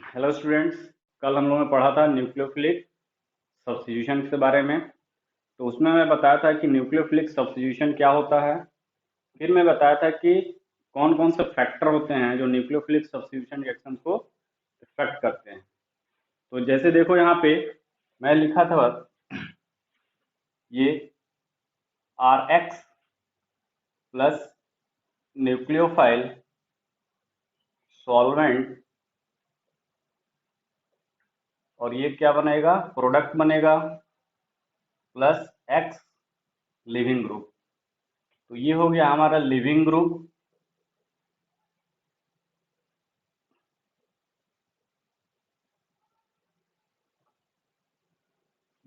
Hello students. कल हम लोगों ने पढ़ा था न्यूक्लियोफिलिक सब्स्टिट्यूशन के बारे में। तो उसमें मैं बताया था कि न्यूक्लियोफिलिक सब्स्टिट्यूशन क्या होता है। फिर मैं बताया था कि कौन कौन से फैक्टर होते हैं जो न्यूक्लियोफिलिक सब्स्टिट्यूशन रिएक्शन को इफेक्ट करते हैं। तो जैसे देखो यहाँ पे मैं लिखा था ये R X plus nucleophile solvent, और ये क्या बनेगा, प्रोडक्ट बनेगा प्लस एक्स लिविंग ग्रुप। तो ये हो गया हमारा लिविंग ग्रुप।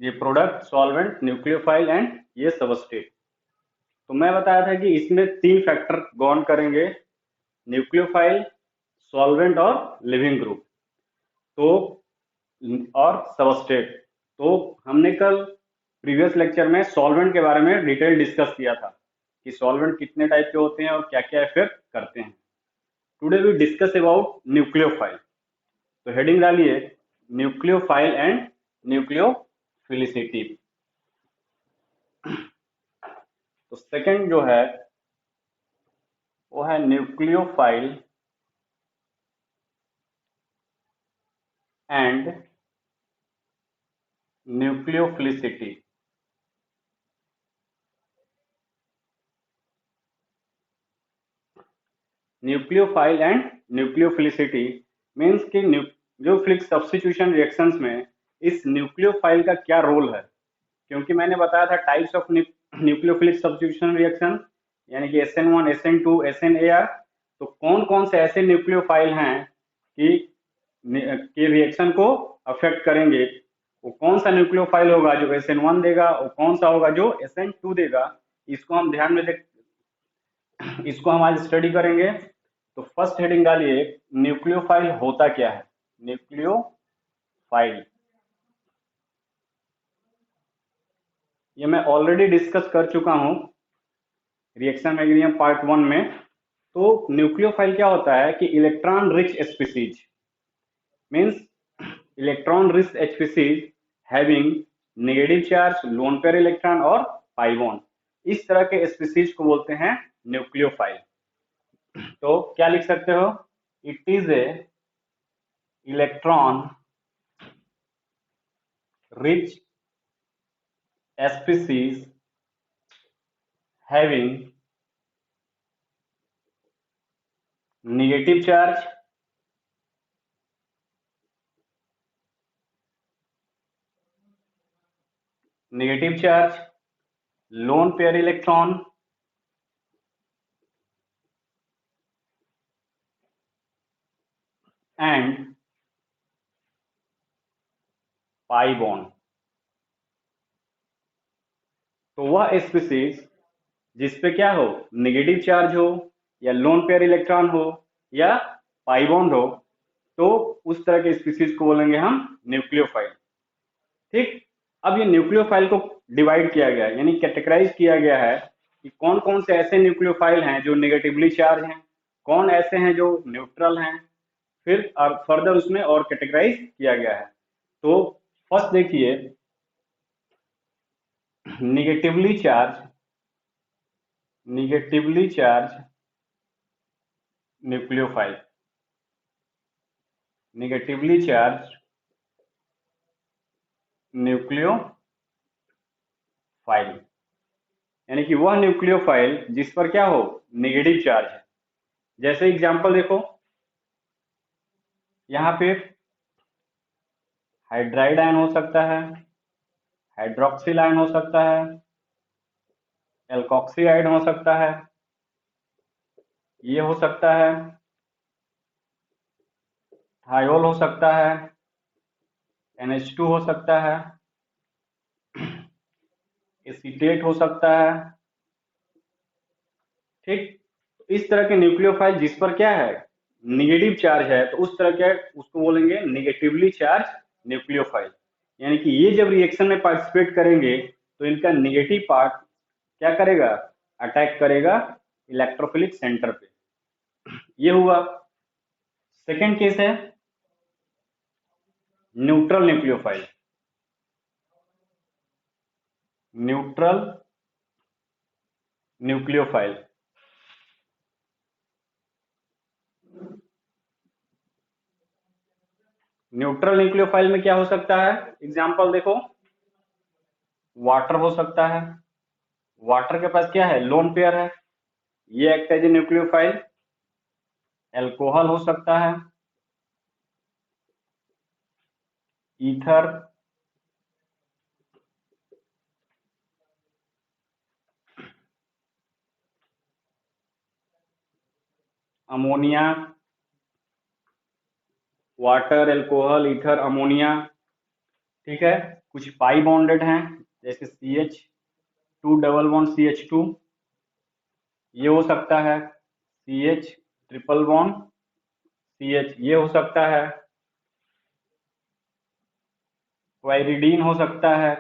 ये प्रोडक्ट, सॉल्वेंट, न्यूक्लियोफाइल एंड ये सबस्ट्रेट। तो मैं बताया था कि इसमें तीन फैक्टर गौन करेंगे, न्यूक्लियोफाइल, सॉल्वेंट और लिविंग ग्रुप। तो और सबस्ट्रेट। तो हमने कल प्रीवियस लेक्चर में सॉल्वेंट के बारे में डिटेल डिस्कस किया था कि सॉल्वेंट कितने टाइप के होते हैं और क्या क्या इफेक्ट करते हैं। Today we discuss about nucleophile. तो हेडिंग डालिए न्यूक्लियोफाइल एंड न्यूक्लियोफिलिसिटी। तो सेकंड जो है वो है nucleophile and nucleophilicity. Nucleophile and nucleophilicity means कि न्यूक्लियोफिलिक सब्स्टिट्यूशन रिएक्शंस में इस न्यूक्लियोफाइल का क्या रोल है। क्योंकि मैंने बताया था types of nucleophilic substitution reaction, यानी कि SN1, SN2, SNAR। तो कौन कौन से ऐसे न्यूक्लियोफाइल हैं कि रिएक्शन को अफेक्ट करेंगे। वो कौन सा न्यूक्लियोफाइल होगा जो SN1 देगा और कौन सा होगा जो SN2 देगा। इसको हम ध्यान में इसको हम आज स्टडी करेंगे। तो फर्स्ट हेडिंग डालिए न्यूक्लियोफाइल होता क्या है। न्यूक्लियोफाइल ये मैं ऑलरेडी डिस्कस कर चुका हूं रिएक्शन मैग्नीशियम पार्ट 1 में। तो न्यूक्लियोफाइल क्या होता है कि electron rich species means electron rich species having negative charge, lone pair electron और पाई बॉन्ड, इस तरह के स्पीसीज को बोलते हैं न्यूक्लियोफाइल। तो क्या लिख सकते हो, it is a electron rich species having negative charge, lone pair electron and pi bond। तो वह स्पीसीज जिसपे क्या हो, नेगेटिव चार्ज हो या लोन पेयर इलेक्ट्रॉन हो या पाई बॉन्ड हो, तो उस तरह के स्पीसीज को बोलेंगे हम न्यूक्लियोफाइल। ठीक। अब ये न्यूक्लियोफाइल को डिवाइड किया गया है, यानी कैटेगराइज किया गया है कि कौन कौन से ऐसे न्यूक्लियोफाइल हैं जो नेगेटिवली चार्ज हैं, कौन ऐसे हैं जो न्यूट्रल हैं। फिर और फर्दर उसमें और कैटेगराइज किया गया है। तो फर्स्ट देखिए negatively charge, nucleophile, negatively charge nucleophile, यानी कि वह न्यूक्लियोफाइल जिस पर क्या हो, नेगेटिव चार्ज है। जैसे एग्जांपल देखो यहाँ पे हाइड्राइड आयन हो सकता है, हाइड्रोक्सिल आयन हो सकता है, एल्कोक्सी आयन हो सकता है, ये हो सकता है, थायोल हो सकता है, NH2 हो सकता है, एसीटेट हो सकता है। ठीक। इस तरह के न्यूक्लियोफाइल जिस पर क्या है, निगेटिव चार्ज है, तो उस तरह के उसको बोलेंगे निगेटिवली चार्ज न्यूक्लियोफाइल। यानी कि ये जब रिएक्शन में पार्टिसिपेट करेंगे तो इनका निगेटिव पार्ट क्या करेगा, अटैक करेगा इलेक्ट्रोफिलिक सेंटर पे। ये हुआ। सेकेंड केस है neutral nucleophile, neutral nucleophile. Neutral nucleophile में क्या हो सकता है, एग्जांपल देखो, वाटर हो सकता है। वाटर के पास क्या है, लोन पेयर है, ये act as a nucleophile. Alcohol हो सकता है, ether, ammonia, water, alcohol, ether, ammonia, ठीक है। कुछ पाई बॉन्डेड हैं, जैसे CH2 ये हो सकता है, CH ट्रिपल बॉन्ड CH ये हो सकता है, क्वाइरिडीन हो सकता है,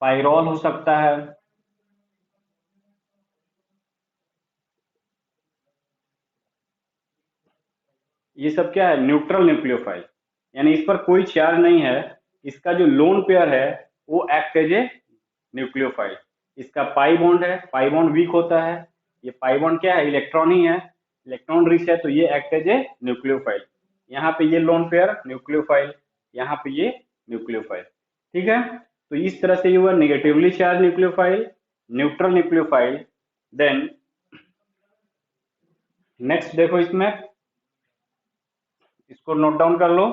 पाइरॉल हो सकता है। ये सब क्या है, न्यूट्रल न्यूक्लियोफाइल, यानी इस पर कोई चार्ज नहीं है। इसका जो लोन पेयर है वो एक्ट एज ए न्यूक्लियोफाइल। इसका पाई बॉन्ड है, पाई बॉन्ड वीक होता है। ये पाई बॉन्ड क्या है, इलेक्ट्रॉन ही है, इलेक्ट्रॉन रिच है, तो ये एक्ट एज ए न्यूक्लियोफाइल। यहाँ पे ये लोन पेयर न्यूक्लियोफाइल, यहाँ पे ये न्यूक्लियोफाइल, ठीक है। तो इस तरह से ये हुआ negatively charge nucleophile, neutral nucleophile. Then next देखो, इसमें इसको नोट डाउन कर लो।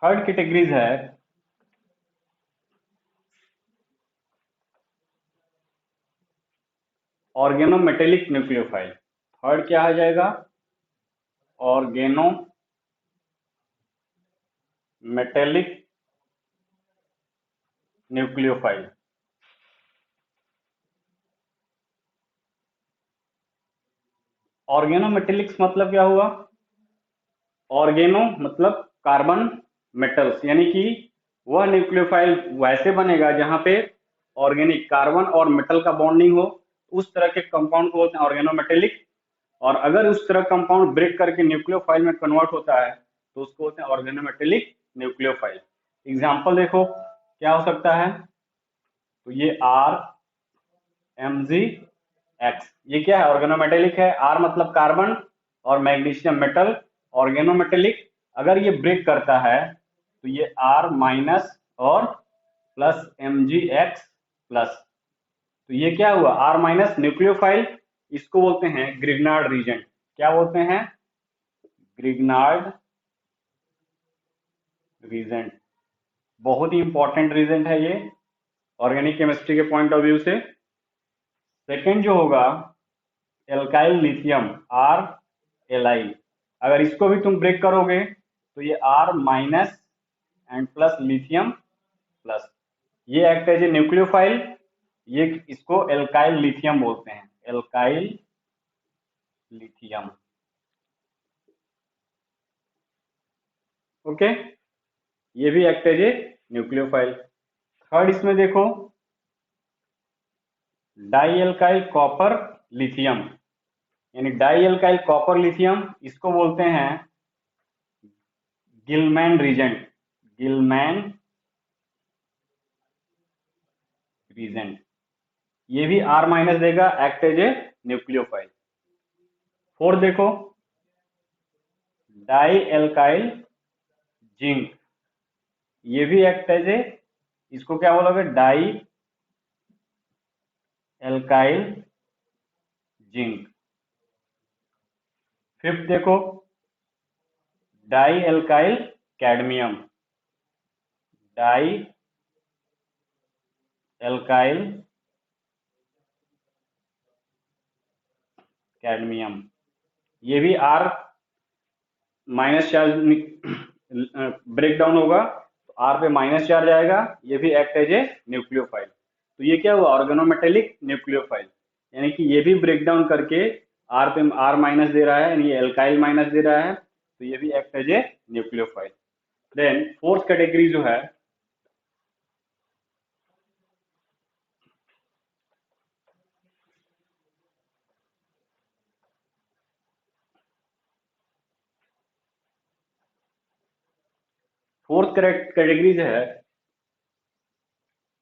थर्ड कैटेगरीज है ऑर्गेनोमेटेलिक न्यूक्लियोफाइल। थर्ड क्या आ जाएगा, ऑर्गेनोमेटेलिक न्यूक्लियोफाइल। ऑर्गेनोमेटेलिक्स मतलब क्या हुआ, ऑर्गेनो मतलब कार्बन, मेटल्स, यानी कि वह न्यूक्लियोफाइल वैसे बनेगा जहां पे ऑर्गेनिक कार्बन और मेटल का बॉन्डिंग हो, उस तरह के कंपाउंड को बोलते हैं ऑर्गेनोमेटेलिक। और अगर उस तरह कंपाउंड ब्रेक करके न्यूक्लियोफाइल में कन्वर्ट होता है तो उसको बोलते हैं ऑर्गेनोमेटेलिक न्यूक्लियोफाइल। एग्जाम्पल देखो क्या हो सकता है, तो ये RMgX, ये क्या है, ऑर्गेनोमेटेलिक है। R मतलब कार्बन और मैग्नीशियम मेटल, ऑर्गेनोमेटेलिक। अगर ये ब्रेक करता है तो ये R माइनस और प्लस Mgx प्लस, तो ये क्या हुआ, R माइनस न्यूक्लियोफाइल। इसको बोलते हैं ग्रिग्नार्ड रीजन। क्या बोलते हैं, ग्रिग्नार्ड रीजन। बहुत ही इंपॉर्टेंट रीजन है ये ऑर्गेनिक केमिस्ट्री के पॉइंट ऑफ व्यू से। सेकेंड जो होगा एल्काइल लिथियम, RLi। अगर इसको भी तुम ब्रेक करोगे तो ये R minus and plus lithium plus, ये एक्ट एज ए न्यूक्लियोफाइल। ये इसको एल्काइल लिथियम बोलते हैं, एल्काइल लिथियम, ओके। ये भी act as a nucleophile. Third इसमें देखो डाई एल्काइल कॉपर लिथियम, यानी डाई एल्काइल कॉपर लिथियम, इसको बोलते हैं गिलमैन रीजेंट, गिलमैन रीजेंट। ये भी R माइनस देगा, act as a nucleophile. Fourth देखो डाई एल्काइल जिंक, ये भी एक्ट एज ए, इसको क्या बोलोगे, डाई एल्काइल जिंक। फिफ्थ देखो dialkyl cadmium, dialkyl cadmium, ये भी R minus charge break down होगा तो R पे माइनस चार्ज आएगा, ये भी एक्ट एज ए न्यूक्लियोफाइल। तो ये क्या हुआ, ऑर्गेनोमेटेलिक न्यूक्लियोफाइल, यानी कि ये भी ब्रेक डाउन करके R पे R माइनस दे रहा है, यानी एल्काइल माइनस दे रहा है, तो ये भी act as a nucleophile. Then fourth category जो है फोर्थ कैटेगरी जो है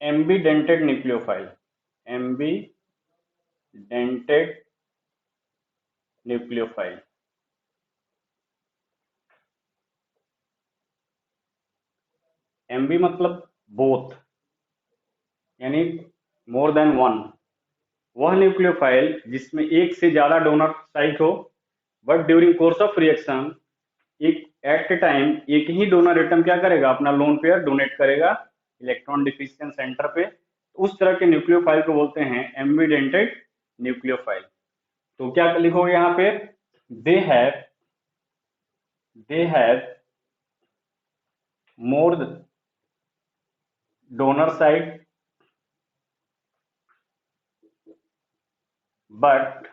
ambidentate nucleophile. Ambidentate nucleophile. Ambi मतलब बोथ, यानी मोर देन वन। वह न्यूक्लियोफाइल जिसमें एक से ज्यादा डोनर साइट हो, but during course of reaction एक एट ए टाइम एक ही डोनर एटम क्या करेगा, अपना लोन पेयर डोनेट करेगा इलेक्ट्रॉन डिफिशिएंट सेंटर पे। तो उस तरह के न्यूक्लियोफाइल को बोलते हैं एम्बीडेंटेड न्यूक्लियोफाइल। तो क्या लिखोगे यहाँ पे, they have more donor site but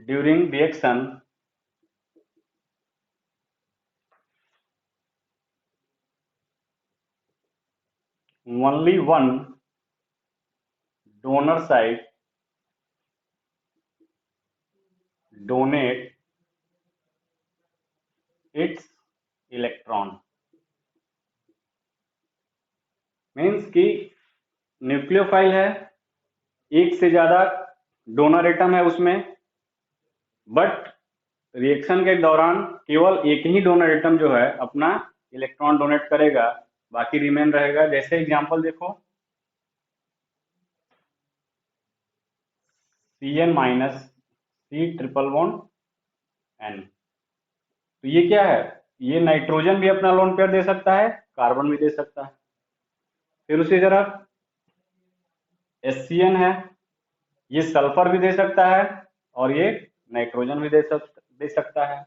during reaction only one donor site donate its electron। Means कि न्यूक्लियोफाइल है, एक से ज्यादा डोनर एटम है उसमें, बट रिएक्शन के दौरान केवल एक ही डोनर एटम जो है अपना इलेक्ट्रॉन डोनेट करेगा, बाकी रिमेन रहेगा। जैसे एग्जांपल देखो, Cn minus C triple bond N। तो ये क्या है, ये नाइट्रोजन भी अपना लोन पेयर दे सकता है, कार्बन भी दे सकता है। फिर उसी तरह HCN है, ये सल्फर भी दे सकता है और ये नाइट्रोजन भी दे सकता है।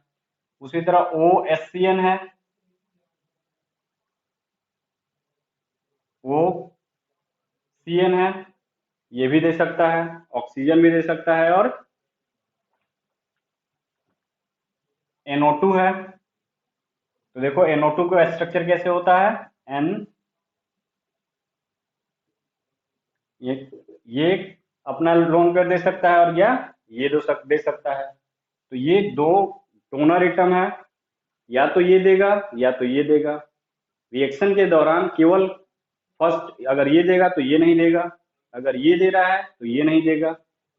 उसी तरह OHCN है, OCN है, ये भी दे सकता है, ऑक्सीजन भी दे सकता है। और NO2 है, तो देखो NO2 का स्ट्रक्चर कैसे होता है, N, ये अपना लोन पेयर दे सकता है और ये दे सकता है। तो ये दो डोनर एटम है, या तो ये देगा या तो ये देगा। रिएक्शन के दौरान केवल फर्स्ट अगर ये देगा तो ये नहीं देगा, अगर ये दे रहा है तो ये नहीं देगा।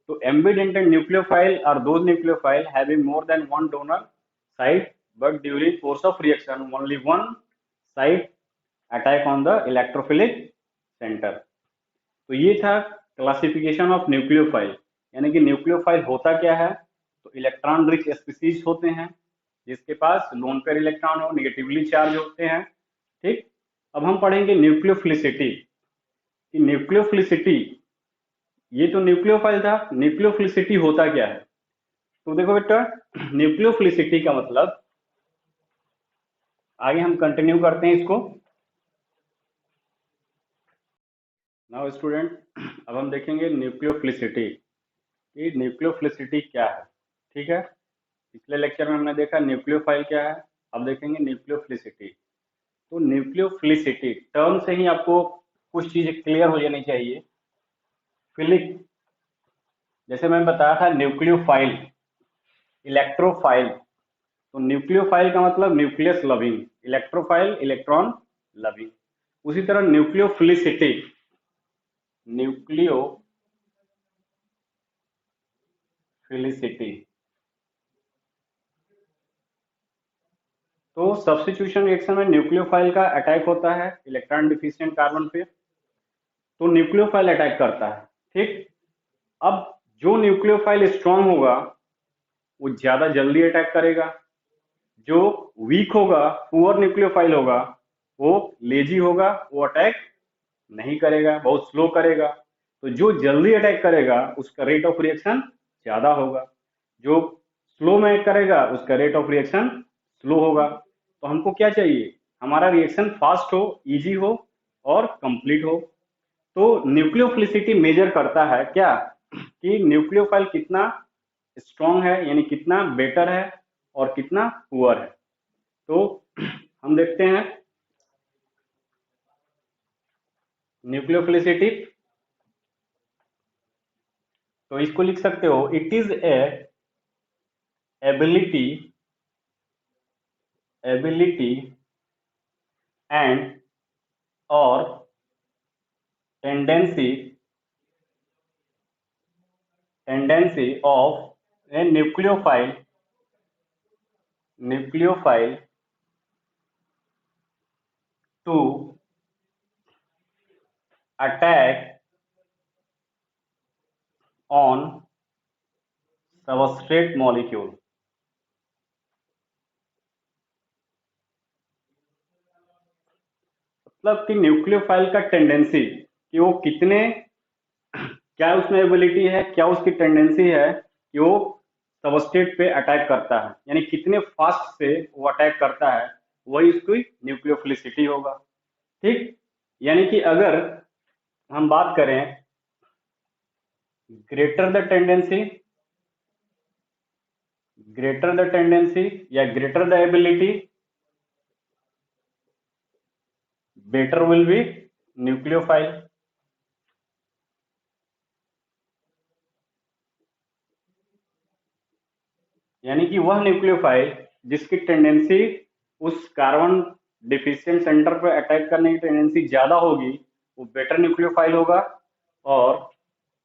तो ambidentate nucleophile are those nucleophile having more than one donor site but during course of reaction only one site attack on the electrophilic centre. तो ये था क्लासिफिकेशन ऑफ न्यूक्लियोफाइल, यानी कि न्यूक्लियोफाइल होता क्या है। तो इलेक्ट्रॉन रिच स्पीसीज होते हैं जिसके पास लोन पेयर इलेक्ट्रॉन हो, निगेटिवली चार्ज होते हैं। ठीक, अब हम पढ़ेंगे न्यूक्लियोफिलिसिटी। कि न्यूक्लियोफिलिसिटी, ये तो न्यूक्लियोफाइल था, न्यूक्लियोफिलिसिटी होता क्या है। तो देखो बेटा, न्यूक्लियोफिलिसिटी का मतलब, आगे हम कंटिन्यू करते हैं इसको। नाउ स्टूडेंट, अब हम देखेंगे न्यूक्लियोफिलिसिटी कि न्यूक्लियोफिलिसिटी क्या है। ठीक है, पिछले लेक्चर में हमने देखा न्यूक्लियोफाइल क्या है, अब देखेंगे न्यूक्लियोफिलिसिटी। तो न्यूक्लियोफिलिसिटी टर्म से ही आपको कुछ चीजें क्लियर हो जानी चाहिए। फिलिक, जैसे मैंने बताया था न्यूक्लियोफाइल, इलेक्ट्रोफाइल। तो न्यूक्लियोफाइल का मतलब nucleus loving, electrophile electron loving. उसी तरह न्यूक्लियोफिलिसिटी, न्यूक्लियोफिलिसिटी तो सब्स्टिट्यूशन रिएक्शन में न्यूक्लियोफाइल का अटैक होता है इलेक्ट्रॉन डिफिशिएंट कार्बन पे, तो न्यूक्लियोफाइल अटैक करता है। ठीक, अब जो न्यूक्लियोफाइल स्ट्रांग होगा वो ज्यादा जल्दी अटैक करेगा, जो वीक होगा, पुअर न्यूक्लियोफाइल होगा, वो लेजी होगा, वो अटैक नहीं करेगा, बहुत स्लो करेगा। तो जो जल्दी अटैक करेगा उसका रेट ऑफ रिएक्शन ज्यादा होगा, जो स्लो में करेगा उसका रेट ऑफ रिएक्शन स्लो होगा। तो हमको क्या चाहिए, हमारा रिएक्शन फास्ट हो, इजी हो और कंप्लीट हो। तो न्यूक्लियोफिलिसिटी मेजर करता है क्या, कि न्यूक्लियोफाइल कितना स्ट्रॉन्ग है, यानी कितना बेटर है और कितना पुअर है। तो हम देखते हैं न्यूक्लियोफिलिसिटी। तो इसको लिख सकते हो, it is ability and or tendency of a nucleophile to attack on substrate molecule. मतलब कि न्यूक्लियोफाइल का टेंडेंसी कि वो कितने, क्या उसमें एबिलिटी है, क्या उसकी टेंडेंसी है कि वो सबस्ट्रेट पे अटैक करता है, यानी कितने फास्ट से वो अटैक करता है, वही उसकी न्यूक्लियोफिलिसिटी होगा। ठीक, यानी कि अगर हम बात करें ग्रेटर द टेंडेंसी या greater the ability, better will be nucleophile. यानी कि वह न्यूक्लियोफाइल जिसकी टेंडेंसी उस कार्बन डिफिशिएंट सेंटर पर अटैक करने की टेंडेंसी ज्यादा होगी, वो बेटर न्यूक्लियोफाइल होगा। और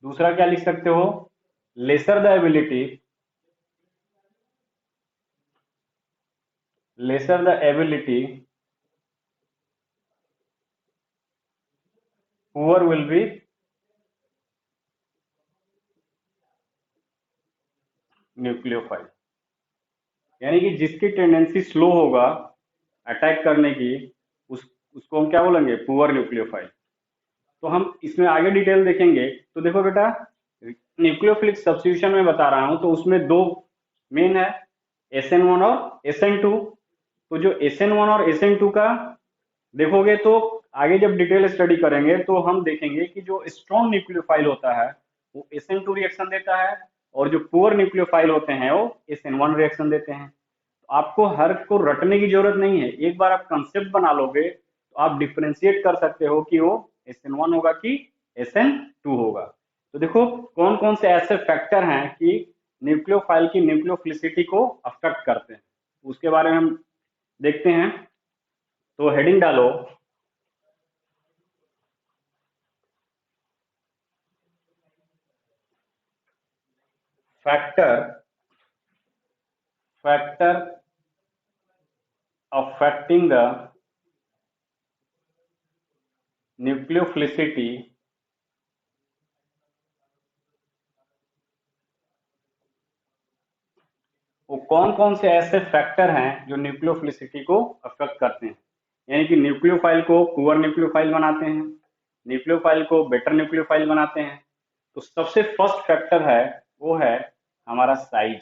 दूसरा क्या लिख सकते हो, lesser the ability poor will be nucleophile. यानी कि जिसकी टेंडेंसी स्लो होगा अटैक करने की, उसको हम क्या बोलेंगे, पुअर न्यूक्लियोफाइल। तो हम इसमें आगे डिटेल देखेंगे। तो देखो बेटा, न्यूक्लियोफिलिक सब्स्टिट्यूशन में बता रहा हूं, तो उसमें दो मेन है, SN1 और SN2। तो जो SN1 और SN2 का देखोगे तो आगे जब डिटेल स्टडी करेंगे तो हम देखेंगे कि जो स्ट्रॉन्ग न्यूक्लियोफाइल होता है वो SN2 रिएक्शन देता है, और जो पुअर न्यूक्लियोफाइल होते हैं वो SN1 रिएक्शन देते हैं। तो आपको हर को रटने की जरूरत नहीं है, एक बार आप कंसेप्ट बना लोगे तो आप डिफ्रेंशिएट कर सकते हो कि वो SN1 होगा कि SN2 होगा। तो देखो कौन कौन से ऐसे फैक्टर हैं कि न्यूक्लियोफाइल की न्यूक्लियोफिलिसिटी को अफेक्ट करते हैं, उसके बारे में हम देखते हैं। तो हेडिंग डालो, फैक्टर affecting the nucleophilicity वो कौन कौन से ऐसे फैक्टर हैं जो न्यूक्लियोफिलिसिटी को अफेक्ट करते हैं, यानी कि न्यूक्लियोफाइल को पुअर न्यूक्लियोफाइल बनाते हैं, न्यूक्लियोफाइल को बेटर न्यूक्लियोफाइल बनाते हैं। तो सबसे फर्स्ट फैक्टर है वो है हमारा साइज।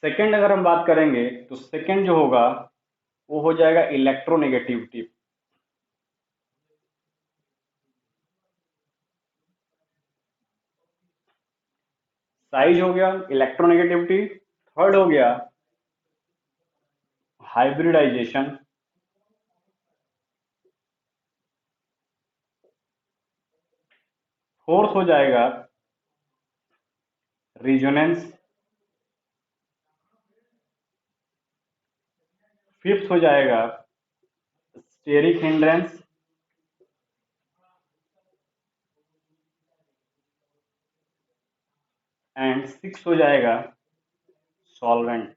सेकंड अगर हम बात करेंगे तो सेकंड जो होगा वो हो जाएगा इलेक्ट्रोनेगेटिविटी। साइज हो गया, इलेक्ट्रोनेगेटिविटी। थर्ड हो गया हाइब्रिडाइजेशन। फोर्थ हो जाएगा रिजोनेंस। फिफ्थ हो जाएगा स्टेरिक हिंड्रेंस। एंड सिक्स हो जाएगा सॉल्वेंट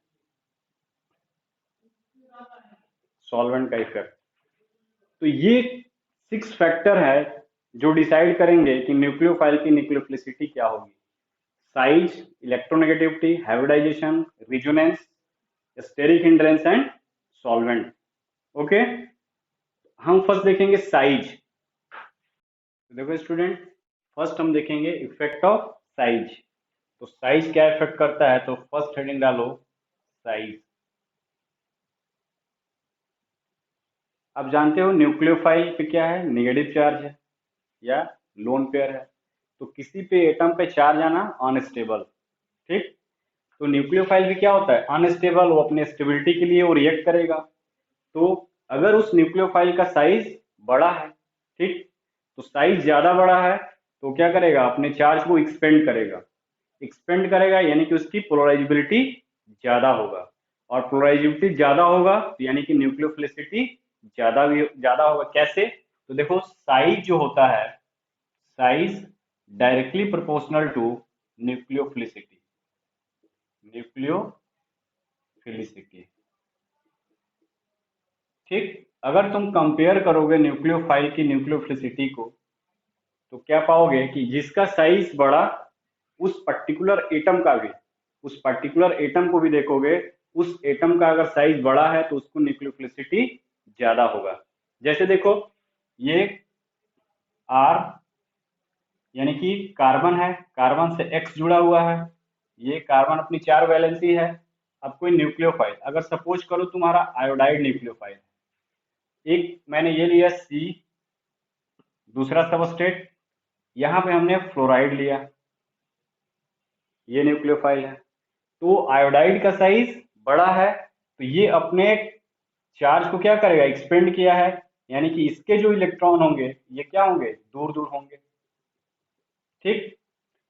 का इफेक्ट। तो ये 6 फैक्टर है जो डिसाइड करेंगे कि न्यूक्लियोफाइल की न्यूक्लियोफिलिसिटी क्या होगी। Size, electronegativity, hybridisation, resonance, steric hindrance and solvent. Okay, हम फर्स्ट देखेंगे साइज। देखो स्टूडेंट, फर्स्ट हम देखेंगे इफेक्ट ऑफ साइज। तो साइज क्या इफेक्ट करता है, तो फर्स्ट हेडिंग डालो साइज। आप जानते हो न्यूक्लियोफाइल पे क्या है, नेगेटिव चार्ज है या लोन पेयर है। तो किसी पे एटम पे चार्ज आना अनस्टेबल। ठीक, तो न्यूक्लियोफाइल भी क्या होता है, अनस्टेबल। वो अपने स्टेबिलिटी के लिए वो रिएक्ट करेगा। तो अगर उस न्यूक्लियोफाइल का साइज बड़ा है, ठीक, तो साइज ज्यादा बड़ा है तो क्या करेगा, अपने चार्ज को एक्सपेंड करेगा। यानी कि उसकी पोलराइजेबिलिटी ज्यादा होगा। और पोलराइजिविटी ज्यादा होगा तो यानी कि न्यूक्लियोफिलिसिटी ज्यादा होगा। कैसे? तो देखो साइज जो होता है, size directly proportional to nucleophilicity. Nucleophilicity, ठीक। अगर तुम कंपेयर करोगे न्यूक्लियोफाइल की न्यूक्लियोफिलिसिटी को, तो क्या पाओगे कि जिसका साइज बड़ा, उस पर्टिकुलर एटम का भी, उस पर्टिकुलर एटम को भी देखोगे, उस एटम का अगर साइज बड़ा है तो उसको न्यूक्लियोफिलिसिटी ज्यादा होगा। जैसे देखो ये आर यानी कि कार्बन है, कार्बन से एक्स जुड़ा हुआ है, ये कार्बन अपनी 4 वैलेंसी है। अब कोई न्यूक्लियोफाइल, अगर सपोज करो तुम्हारा आयोडाइड न्यूक्लियोफाइल, एक मैंने ये लिया सी, दूसरा सबस्ट्रेट, यहाँ पे हमने फ्लोराइड लिया, ये न्यूक्लियोफाइल है। तो आयोडाइड का साइज बड़ा है, तो ये अपने चार्ज को क्या करेगा, एक्सपेंड किया है, यानी कि इसके जो इलेक्ट्रॉन होंगे ये क्या होंगे, दूर दूर होंगे, ठीक।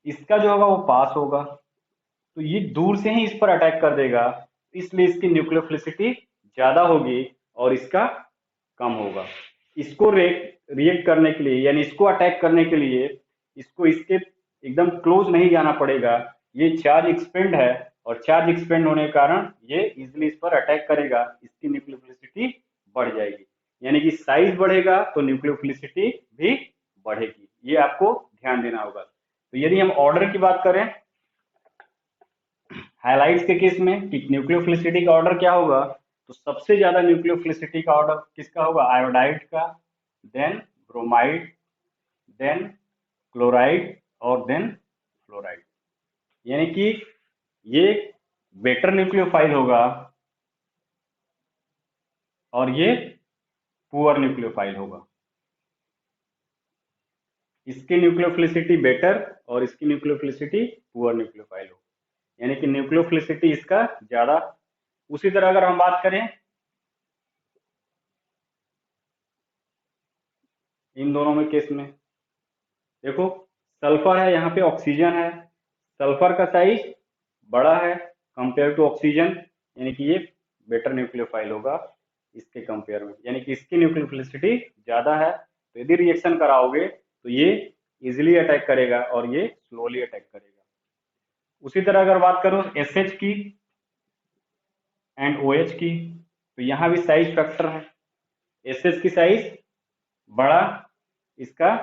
इसका जो होगा वो पास होगा, तो ये दूर से ही इस पर अटैक कर देगा, इसलिए इसकी न्यूक्लियोफिलिसिटी ज्यादा होगी और इसका कम होगा। इसको रिएक्ट करने के लिए, यानी इसको अटैक करने के लिए, इसको इसके एकदम क्लोज नहीं जाना पड़ेगा, ये चार्ज एक्सपेंड है, और चार्ज एक्सपेंड होने के कारण ये इजिली इस पर अटैक करेगा, इसकी न्यूक्लियोफिलिसिटी बढ़ जाएगी। यानी कि साइज बढ़ेगा तो न्यूक्लियोफिलिसिटी भी बढ़ेगी, ये आपको ध्यान देना होगा। तो यदि हम ऑर्डर की बात करें हाइलाइट्स के केस में कि न्यूक्लियोफिलिसिटी का ऑर्डर क्या होगा, तो सबसे ज्यादा न्यूक्लियोफिलिसिटी का ऑर्डर किसका होगा, आयोडाइड का, देन ब्रोमाइड, देन क्लोराइड, और देन फ्लोराइड। यानी कि ये बेटर न्यूक्लियोफाइल होगा और ये पुअर न्यूक्लियोफाइल होगा। इसकी न्यूक्लियोफिलिसिटी बेटर और इसकी न्यूक्लियोफिलिसिटी पुअर न्यूक्लियोफाइल होगा, यानी कि न्यूक्लियोफिलिसिटी इसका ज्यादा। उसी तरह अगर हम बात करें इन दोनों में केस में, देखो सल्फर है, यहाँ पे ऑक्सीजन है, सल्फर का साइज बड़ा है कंपेयर टू ऑक्सीजन, यानी कि ये बेटर न्यूक्लियोफाइल होगा इसके कंपेयर में, यानी कि इसकी न्यूक्लियोफिलिसिटी ज्यादा है। तो यदि रिएक्शन कराओगे तो ये इजिली अटैक करेगा और ये स्लोली अटैक करेगा। उसी तरह अगर बात करो एसएच की एंड ओएच की, तो यहाँ भी साइज फैक्टर है, एसएच की साइज बड़ा, इसका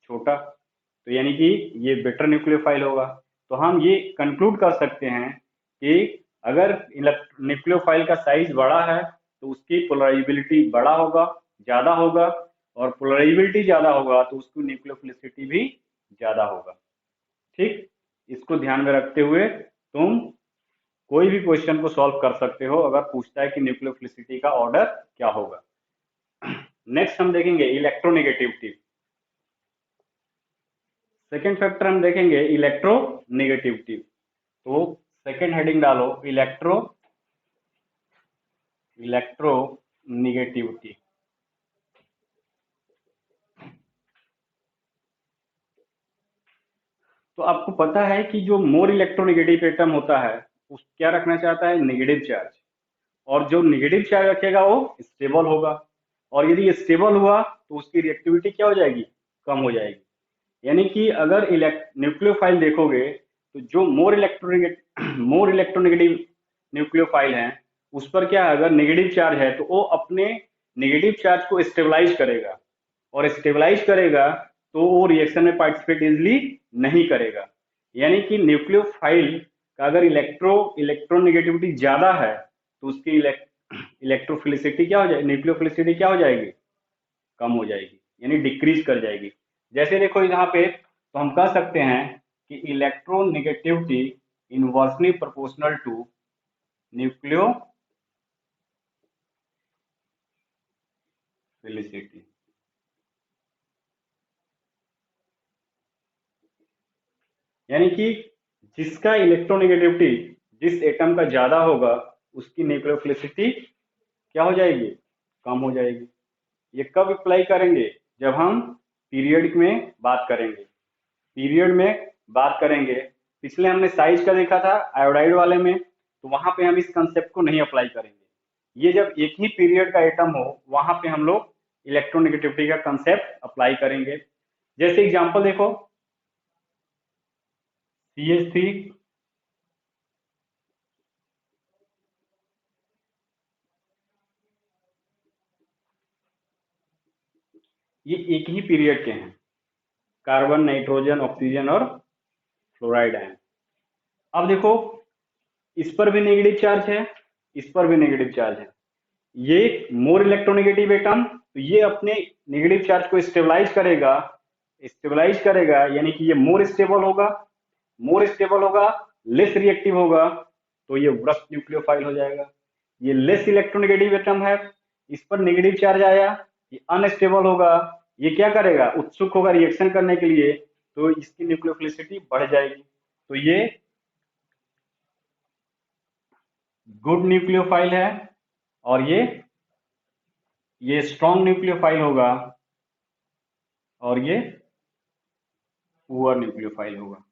छोटा, तो यानी कि ये बेटर न्यूक्लियोफाइल होगा। तो हम ये कंक्लूड कर सकते हैं कि अगर न्यूक्लियोफाइल का साइज बड़ा है तो उसकी पोलराइजिबिलिटी बड़ा होगा, ज्यादा होगा, और पोलराइजिबिलिटी ज्यादा होगा तो उसकी न्यूक्लियोफिलिसिटी भी ज्यादा होगा, ठीक। इसको ध्यान में रखते हुए तुम कोई भी क्वेश्चन को सॉल्व कर सकते हो अगर पूछता है कि न्यूक्लियोफिलिसिटी का ऑर्डर क्या होगा। नेक्स्ट हम देखेंगे इलेक्ट्रोनेगेटिविटी। सेकेंड फैक्टर हम देखेंगे इलेक्ट्रोनेगेटिविटी। तो सेकेंड हेडिंग डालो इलेक्ट्रोनेगेटिविटी। तो आपको पता है कि जो मोर इलेक्ट्रोनेगेटिव एटम होता है उस क्या रखना चाहता है, नेगेटिव चार्ज, और जो नेगेटिव चार्ज रखेगा वो स्टेबल होगा, और यदि ये स्टेबल हुआ तो उसकी रिएक्टिविटी क्या हो जाएगी, कम हो जाएगी। यानी कि अगर न्यूक्लियोफाइल देखोगे तो जो मोर इलेक्ट्रोनेगेटिव न्यूक्लियोफाइल हैं उस पर क्या है, अगर नेगेटिव चार्ज है तो वो अपने नेगेटिव चार्ज को स्टेबलाइज करेगा, और स्टेबलाइज करेगा तो वो रिएक्शन में पार्टिसिपेट इजिली नहीं करेगा। यानी कि न्यूक्लियोफाइल का अगर इलेक्ट्रोनेगेटिविटी ज्यादा है तो उसकी इलेक्ट्रोफिलिसिटी क्या हो जाएगी, न्यूक्लियोफिलिसिटी क्या हो जाएगी, कम हो जाएगी, यानी डिक्रीज कर जाएगी। जैसे देखो यहाँ पे तो हम कह सकते हैं कि electronegativity inversely proportional to nucleophilicity. यानी कि जिसका इलेक्ट्रोनेगेटिविटी जिस एटम का ज्यादा होगा उसकी न्यूक्लियोफिलिसिटी क्या हो जाएगी, कम हो जाएगी। ये कब अप्लाई करेंगे, जब हम पीरियड में बात करेंगे, पीरियड में बात करेंगे। पिछले हमने साइज का देखा था आयोडाइड वाले में, तो वहां पे हम इस कंसेप्ट को नहीं अप्लाई करेंगे। ये जब एक ही पीरियड का एटम हो वहां पे हम लोग इलेक्ट्रोनेगेटिविटी का कंसेप्ट अप्लाई करेंगे। जैसे एग्जांपल देखो, CH3, ये एक ही पीरियड के हैं, कार्बन, नाइट्रोजन, ऑक्सीजन और फ्लोराइड आयन। अब देखो, इस पर भी नेगेटिव चार्ज है, इस पर भी नेगेटिव चार्ज है। ये मोर इलेक्ट्रोनेगेटिव एटम, तो ये अपने नेगेटिव चार्ज को स्टेबलाइज करेगा, यानी कि ये मोर स्टेबल होगा, लेस रिएक्टिव होगा, तो ये वृष्ट न्यूक्लियोफाइल हो जाएगा। ये लेस इलेक्ट्रोनेगेटिव एटम है, इस पर नेगेटिव चार्ज आया, ये अनस्टेबल होगा, ये क्या करेगा, उत्सुक होगा रिएक्शन करने के लिए, तो इसकी न्यूक्लियोफिलिसिटी बढ़ जाएगी। तो ये गुड न्यूक्लियोफाइल है, और ये स्ट्रॉन्ग न्यूक्लियोफाइल होगा, और ये पुअर न्यूक्लियोफाइल होगा।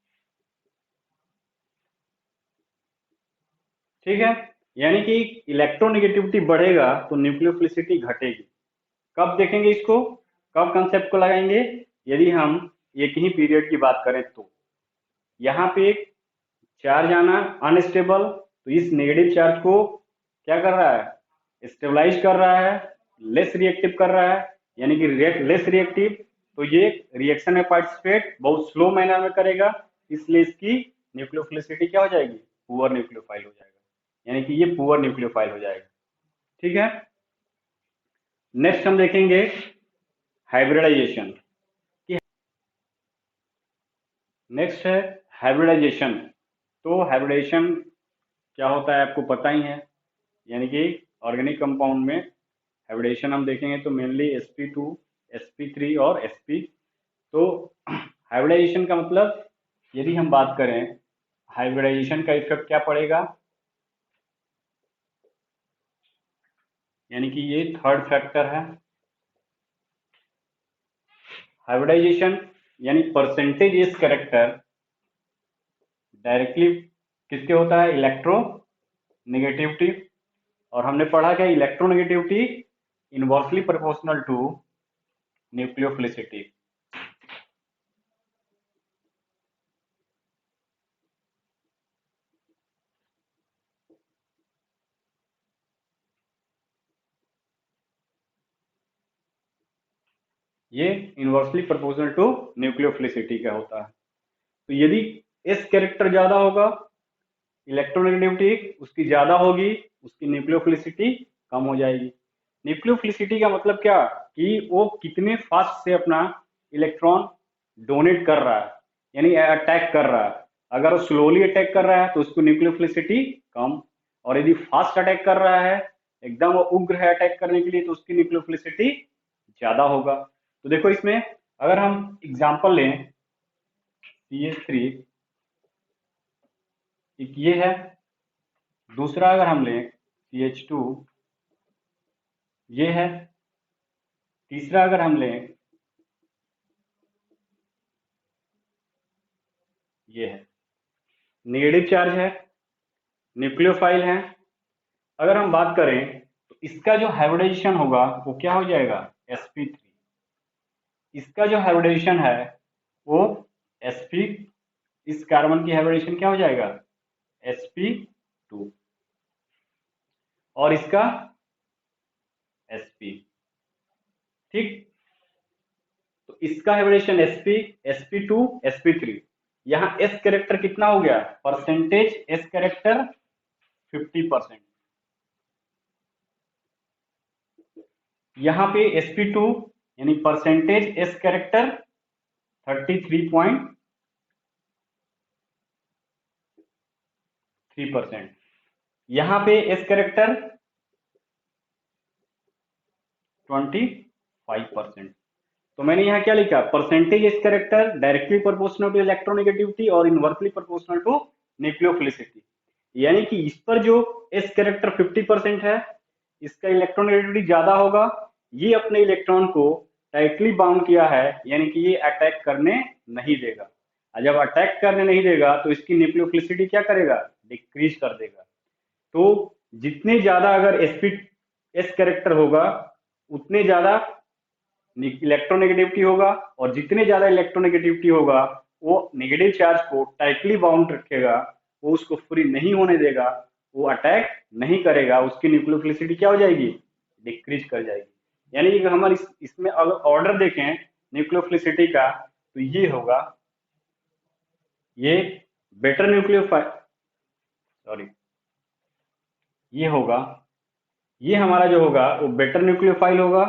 ठीक है, यानी कि इलेक्ट्रोनेगेटिविटी बढ़ेगा तो न्यूक्लियोफिलिसिटी घटेगी। कब देखेंगे इसको, कब कंसेप्ट को लगाएंगे, यदि हम एक ही पीरियड की बात करें तो। यहाँ पे एक चार्ज आना अनस्टेबल, तो इस नेगेटिव चार्ज को क्या कर रहा है, स्टेबलाइज कर रहा है, लेस रिएक्टिव कर रहा है, यानी कि लेस रिएक्टिव, तो ये रिएक्शन में पार्टिसिपेट बहुत स्लो मैनर में करेगा, इसलिए इसकी न्यूक्लियोफिलिसिटी क्या हो जाएगी, पुअर न्यूक्लियोफाइल हो जाएगा, यानी कि ये पुअर न्यूक्लियोफाइल हो जाएगा। ठीक है, नेक्स्ट हम देखेंगे हाइब्रिडाइजेशन। नेक्स्ट है हाइब्रिडाइजेशन। तो हाइब्रिडाइजेशन क्या होता है आपको पता ही है, यानी कि ऑर्गेनिक कंपाउंड में हाइब्रिडेशन हम देखेंगे तो मेनली sp2, sp3 और sp। तो हाइब्रिडाइजेशन का मतलब, यदि हम बात करें हाइब्रिडाइजेशन का इफेक्ट क्या पड़ेगा, यानी कि ये थर्ड फैक्टर है। हाइब्रिडाइजेशन यानी परसेंटेज इज कैरेक्टर डायरेक्टली किसके होता है, इलेक्ट्रो नेगेटिविटी, और हमने पढ़ा क्या, electronegativity inversely proportional to nucleophilicity. ये इनवर्सली प्रोपोर्शनल टू न्यूक्लियोफिलिसिटी का होता है। तो यदि एस कैरेक्टर ज्यादा होगा, इलेक्ट्रोनेगेटिविटी उसकी ज्यादा होगी, उसकी न्यूक्लियोफिलिसिटी कम हो जाएगी। न्यूक्लियोफिलिसिटी का मतलब क्या, कि वो कितने फास्ट से अपना इलेक्ट्रॉन डोनेट कर रहा है, यानी अटैक कर रहा है। अगर वो स्लोली अटैक कर रहा है तो उसको न्यूक्लियोफिलिसिटी कम, और यदि फास्ट अटैक कर रहा है, एकदम वो उग्र है अटैक करने के लिए, तो उसकी न्यूक्लियोफिलिसिटी ज्यादा होगा। तो देखो इसमें अगर हम एग्जांपल लें, CH3 एक ये है, दूसरा अगर हम लें CH2 ये है, तीसरा अगर हम लें ये है, नेगेटिव चार्ज है, न्यूक्लियोफाइल है। अगर हम बात करें तो इसका जो हाइब्रिडाइजेशन होगा वो क्या हो जाएगा, sp3। इसका जो हाइब्रिडाइजेशन है वो sp, इस कार्बन की हाइब्रिडाइजेशन क्या हो जाएगा, sp2, और इसका sp। ठीक, तो इसका हाइब्रिडेशन sp, sp2, sp3। यहाँ s कैरेक्टर कितना हो गया, परसेंटेज s कैरेक्टर 50%। यहाँ पे sp2 यानी परसेंटेज s कैरेक्टर 33.3%। यहाँ पे s कैरेक्टर 25%। तो मैंने यहाँ क्या लिखा, percentage s character directly proportional to electronegativity और इनवर्सली प्रोपोर्शनल टू न्यूक्लियोफिलिसिटी, यानी कि इस पर जो एस कैरेक्टर 50% है, इसका इलेक्ट्रोनेगेटिविटी ज्यादा होगा, ये अपने इलेक्ट्रॉन को टाइटली बाउंड किया है, यानी कि ये अटैक करने नहीं देगा। और जब अटैक करने नहीं देगा तो इसकी न्यूक्लियोफिलिसिटी क्या करेगा, डिक्रीज कर देगा। तो जितने ज्यादा अगर एस कैरेक्टर होगा उतने ज्यादा इलेक्ट्रोनेगेटिविटी होगा, और जितने ज्यादा इलेक्ट्रोनेगेटिविटी होगा वो नेगेटिव चार्ज को टाइटली बाउंड रखेगा, वो उसको फ्री नहीं होने देगा, वो अटैक नहीं करेगा, उसकी न्यूक्लियोफिलिसिटी क्या हो जाएगी, डिक्रीज कर जाएगी। यानी कि हमारे इसमें अगर ऑर्डर देखें न्यूक्लियोफिलिसिटी का, तो ये होगा, ये बेटर न्यूक्लियोफाइल, सॉरी, ये होगा, ये हमारा जो होगा वो बेटर न्यूक्लियोफाइल होगा,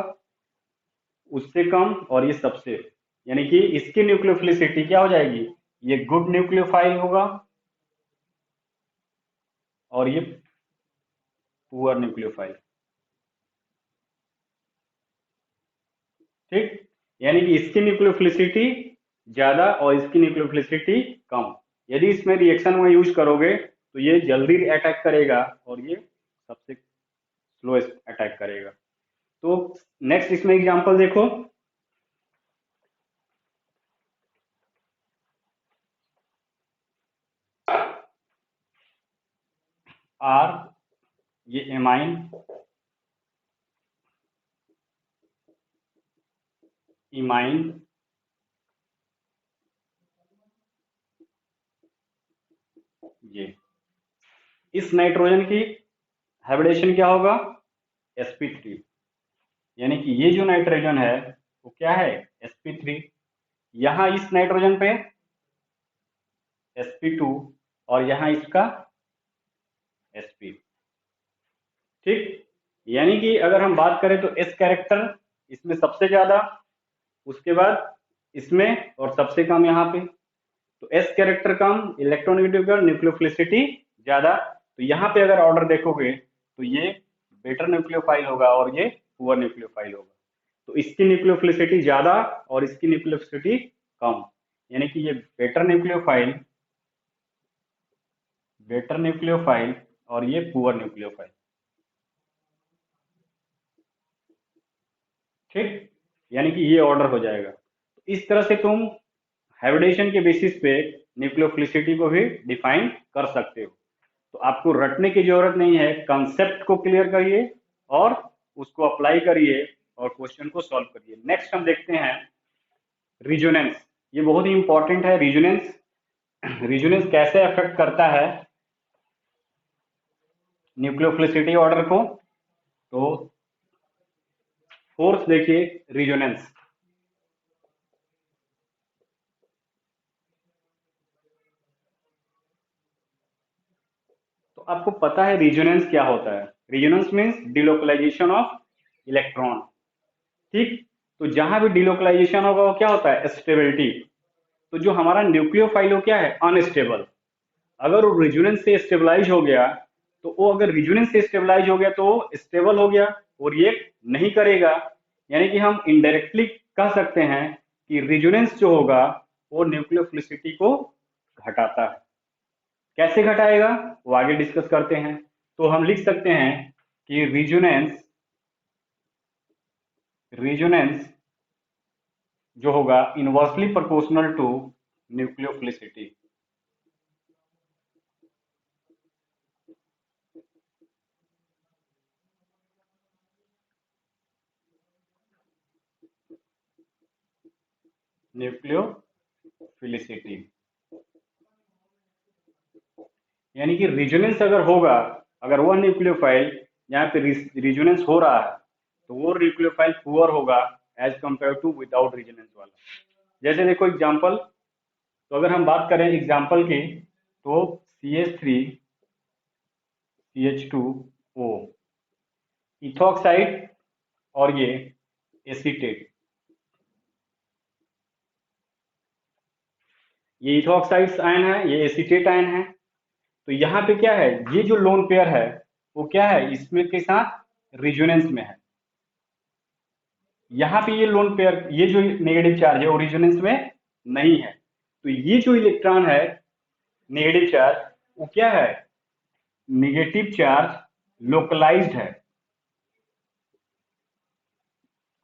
उससे कम, और ये सबसे, यानी कि इसकी न्यूक्लियोफिलिसिटी क्या हो जाएगी, ये गुड न्यूक्लियोफाइल होगा और ये पुअर न्यूक्लियोफाइल। ठीक, यानी कि इसकी न्यूक्लियोफिलिसिटी ज्यादा और इसकी न्यूक्लियोफिलिसिटी कम। यदि इसमें रिएक्शन में यूज करोगे तो ये जल्दी अटैक करेगा और ये सबसे स्लोएस्ट अटैक करेगा। तो नेक्स्ट इसमें एग्जांपल देखो, आर, ये एमाइन, इमाइन, ये इस नाइट्रोजन की हाइब्रिडेशन क्या होगा, sp3, यानी कि ये जो नाइट्रोजन है वो क्या है, sp3, यहाँ इस नाइट्रोजन पे sp2 और यहाँ इसका sp। ठीक, यानी कि अगर हम बात करें तो s कैरेक्टर इसमें सबसे ज्यादा, उसके बाद इसमें, और सबसे कम यहाँ पे। तो s कैरेक्टर कम, इलेक्ट्रोनेगेटिव का न्यूक्लियोफिलिसिटी ज्यादा, तो यहाँ पे अगर ऑर्डर देखोगे तो ये बेटर न्यूक्लियोफाइल होगा और ये पुअर न्यूक्लियोफाइल होगा। तो इसकी न्यूक्लियोफिलिसिटी ज्यादा और इसकी न्यूक्लियोफिलिसिटी कम, यानी कि ये बेटर न्यूक्लियोफाइल और ये पुअर न्यूक्लियोफाइल। ठीक, यानी कि ये ऑर्डर हो जाएगा। तो इस तरह से तुम हाइब्रिडेशन के बेसिस पे न्यूक्लियोफिलिसिटी को भी डिफाइन कर सकते हो। तो आपको रटने की जरूरत नहीं है, कंसेप्ट को क्लियर करिए और उसको अप्लाई करिए और क्वेश्चन को सॉल्व करिए। नेक्स्ट हम देखते हैं रिजोनेंस। ये बहुत ही इंपॉर्टेंट है, रिजोनेंस। रिजोनेंस कैसे अफेक्ट करता है न्यूक्लियोफिलिसिटी ऑर्डर को। तो फोर्थ देखिए, रिजोनेंस। तो आपको पता है रिजोनेंस क्या होता है, resonance means delocalisation of electron. ठीक, तो जहां भी डिलोकलाइजेशन होगा वो क्या होता है, स्टेबिलिटी। तो जो हमारा न्यूक्लियोफाइल हो क्या है, अनस्टेबल। अगर वो रिजोनेंस से स्टेबलाइज हो गया, तो वो अगर रिजोनेंस से स्टेबलाइज हो गया तो वो स्टेबल हो गया और रिएक्ट नहीं करेगा। यानी कि हम इनडायरेक्टली कह सकते हैं कि रिजोनेंस जो होगा वो न्यूक्लियोफिलिसिटी को घटाता है। कैसे घटाएगा वो आगे डिस्कस करते हैं। तो हम लिख सकते हैं कि रिजोनेंस जो होगा inversely proportional to nucleophilicity. Nucleophilicity यानी कि रिजोनेंस अगर होगा, अगर वह न्यूक्लियोफाइल यहाँ पे रिजोनेंस हो रहा है तो वो न्यूक्लियोफाइल पुअर होगा as compare to without resonance वाला। जैसे देखो एग्जांपल, तो अगर हम बात करें एग्जांपल की, तो CH3CH2O, इथॉक्साइड और ये एसीटेट, ये इथॉक्साइड्स आयन है, ये एसीटेट आयन है। तो यहाँ पे क्या है, ये जो लोन पेयर है वो क्या है, इसमें के साथ रिजोनेंस में है। यहाँ पे ये लोन पेयर, ये जो नेगेटिव चार्ज है वो रिजोनेंस में नहीं है। तो ये जो इलेक्ट्रॉन है नेगेटिव चार्ज, वो क्या है, नेगेटिव चार्ज लोकलाइज्ड है।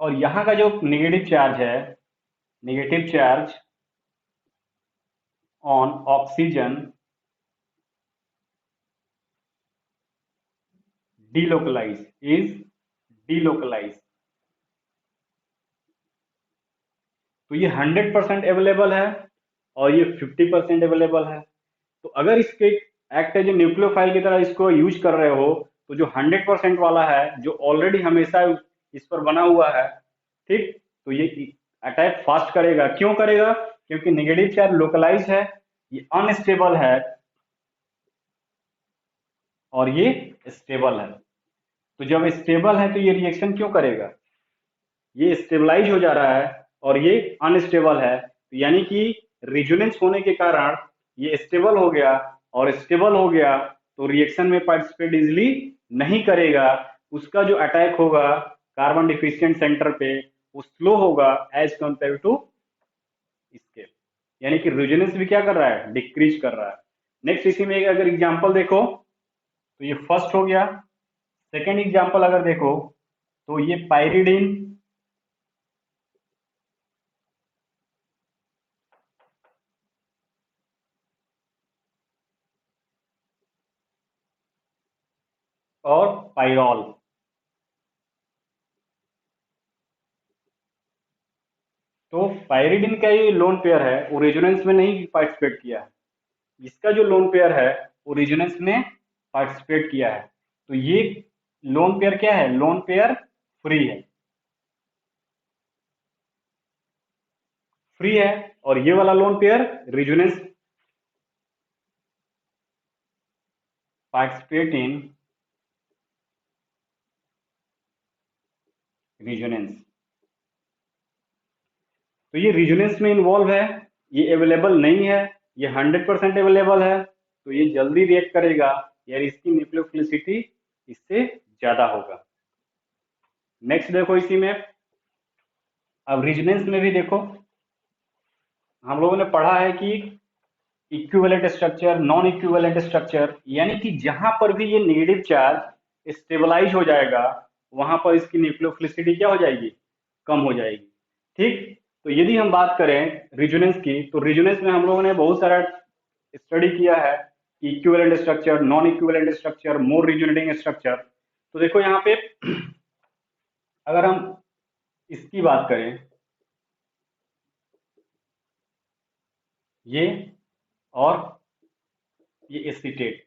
और यहाँ का जो नेगेटिव चार्ज है, negative charge on oxygen delocalise, is delocalise. तो ये 100% अवेलेबल है और ये 50% अवेलेबल है। तो अगर इसके एक्ट एज ए न्यूक्लियोफाइल की तरह इसको यूज कर रहे हो, तो जो 100% वाला है, जो ऑलरेडी हमेशा इस पर बना हुआ है, ठीक, तो ये अटैक फास्ट करेगा। क्यों करेगा? क्योंकि नेगेटिव चार्ज लोकलाइज है, ये अनस्टेबल है और ये स्टेबल है। तो जब स्टेबल है तो ये रिएक्शन क्यों करेगा? ये स्टेबलाइज हो जा रहा है और ये अनस्टेबल है, तो यानी कि रिजोनेंस होने के कारण ये स्टेबल हो गया, और स्टेबल हो गया तो रिएक्शन में पार्टिसिपेट इजिली नहीं करेगा। उसका जो अटैक होगा कार्बन डिफिशिएंट सेंटर पे, वो स्लो होगा एज कंपेयर टू इसके, यानी कि रिजोनेंस भी क्या कर रहा है? डिक्रीज कर रहा है। नेक्स्ट इसी में अगर एग्जांपल देखो तो ये फर्स्ट हो गया। सेकेंड एग्जांपल अगर देखो तो ये पायरिडीन और पायरॉल। तो पायरिडिन का ये लोन पेयर है, वो रेजोनेंस में नहीं पार्टिसिपेट किया है। इसका जो लोन पेयर है वो रेजोनेंस में पार्टिसिपेट किया है। तो ये लोन पेयर क्या है? लोन पेयर फ्री है, फ्री है। और ये वाला lone pair resonance participate in resonance. तो ये रेजोनेंस में इन्वॉल्व है, ये अवेलेबल नहीं है, ये 100% अवेलेबल है, तो ये जल्दी रिएक्ट करेगा, यार इसकी न्यूक्लियोफिलिसिटी इससे ज्यादा होगा। नेक्स्ट देखो इसी में, अब रेजोनेंस में भी देखो, हम लोगों ने पढ़ा है कि equivalent structure, non equivalent structure, यानी कि जहां पर भी ये नेगेटिव चार्ज स्टेबलाइज हो जाएगा, वहां पर इसकी न्यूक्लियोफिलिसिटी क्या हो जाएगी? कम हो जाएगी। ठीक, तो यदि हम बात करें रिजोनेंस की, तो रिजोनेंस में हम लोगों ने बहुत सारा स्टडी किया है कि equivalent structure, non equivalent structure, more resonating structure. तो देखो यहाँ पे अगर हम इसकी बात करें, ये और ये एसीटेट,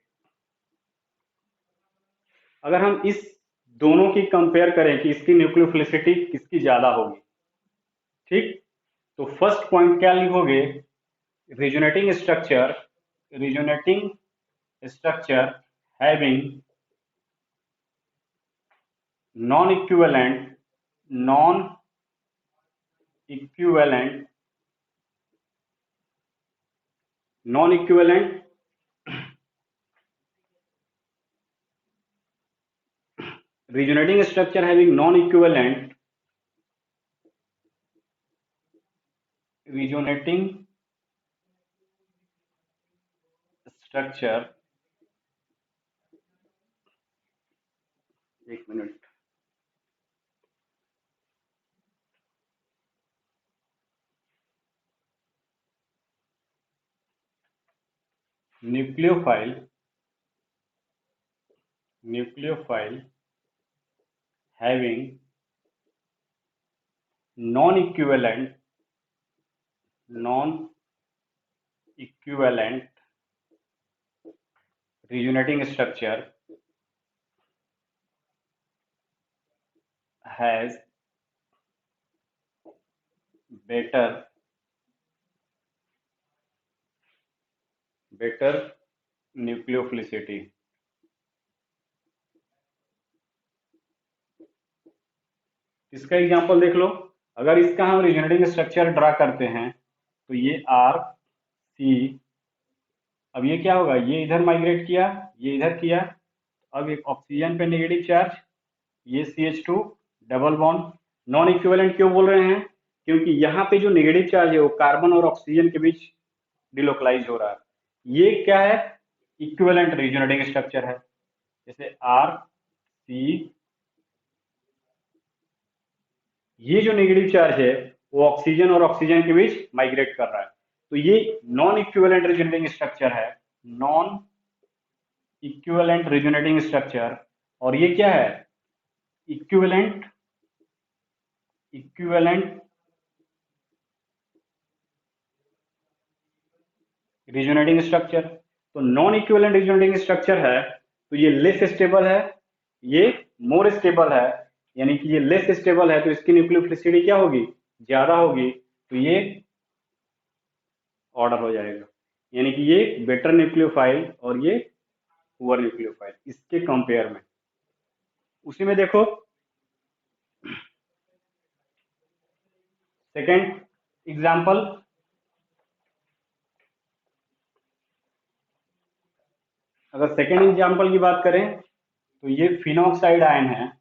अगर हम इस दोनों की कंपेयर करें कि इसकी न्यूक्लियोफिलिसिटी किसकी ज्यादा होगी, ठीक, तो फर्स्ट पॉइंट क्या लिखोगे? Resonating structure, resonating structure having non equivalent, non equivalent, non equivalent resonating structure having non-equivalent resonating structure, एक minute, nucleophile, nucleophile having non-equivalent, non-equivalent resonating structure has better nucleophilicity। इसका example देख लो, अगर इसका हम resonating structure draw करते हैं तो ये आर सी, अब ये क्या होगा? ये इधर माइग्रेट किया, ये इधर किया, अब एक ऑक्सीजन पे नेगेटिव चार्ज, ये CH2 double bond. Non equivalent क्यों बोल रहे हैं? क्योंकि यहाँ पे जो नेगेटिव चार्ज है वो कार्बन और ऑक्सीजन के बीच डिलोकलाइज हो रहा है। ये क्या है? इक्विवेलेंट रिजोनेटिंग स्ट्रक्चर है। जैसे आर सी, ये जो नेगेटिव चार्ज है वो ऑक्सीजन और ऑक्सीजन के बीच माइग्रेट कर रहा है, तो ये नॉन इक्विवेलेंट रिजोनेटिंग स्ट्रक्चर है, नॉन इक्विवेलेंट रिजोनेटिंग स्ट्रक्चर और ये क्या है, इक्विवेलेंट इक्विवेलेंट रिजोनेटिंग स्ट्रक्चर। तो नॉन इक्विवेलेंट रिजोनेटिंग स्ट्रक्चर है तो ये लेस स्टेबल है, ये मोर स्टेबल है। यानी कि ये लेस स्टेबल है तो इसकी न्यूक्लियोफिलिसिटी क्या होगी, ज्यादा होगी, तो ये ऑर्डर हो जाएगा। यानी कि ये बेटर न्यूक्लियोफाइल और ये पुअर न्यूक्लियोफाइल इसके कंपेयर में। उसी में देखो सेकेंड एग्जाम्पल, अगर सेकेंड एग्जाम्पल की बात करें तो ये फिनॉक्साइड आयन है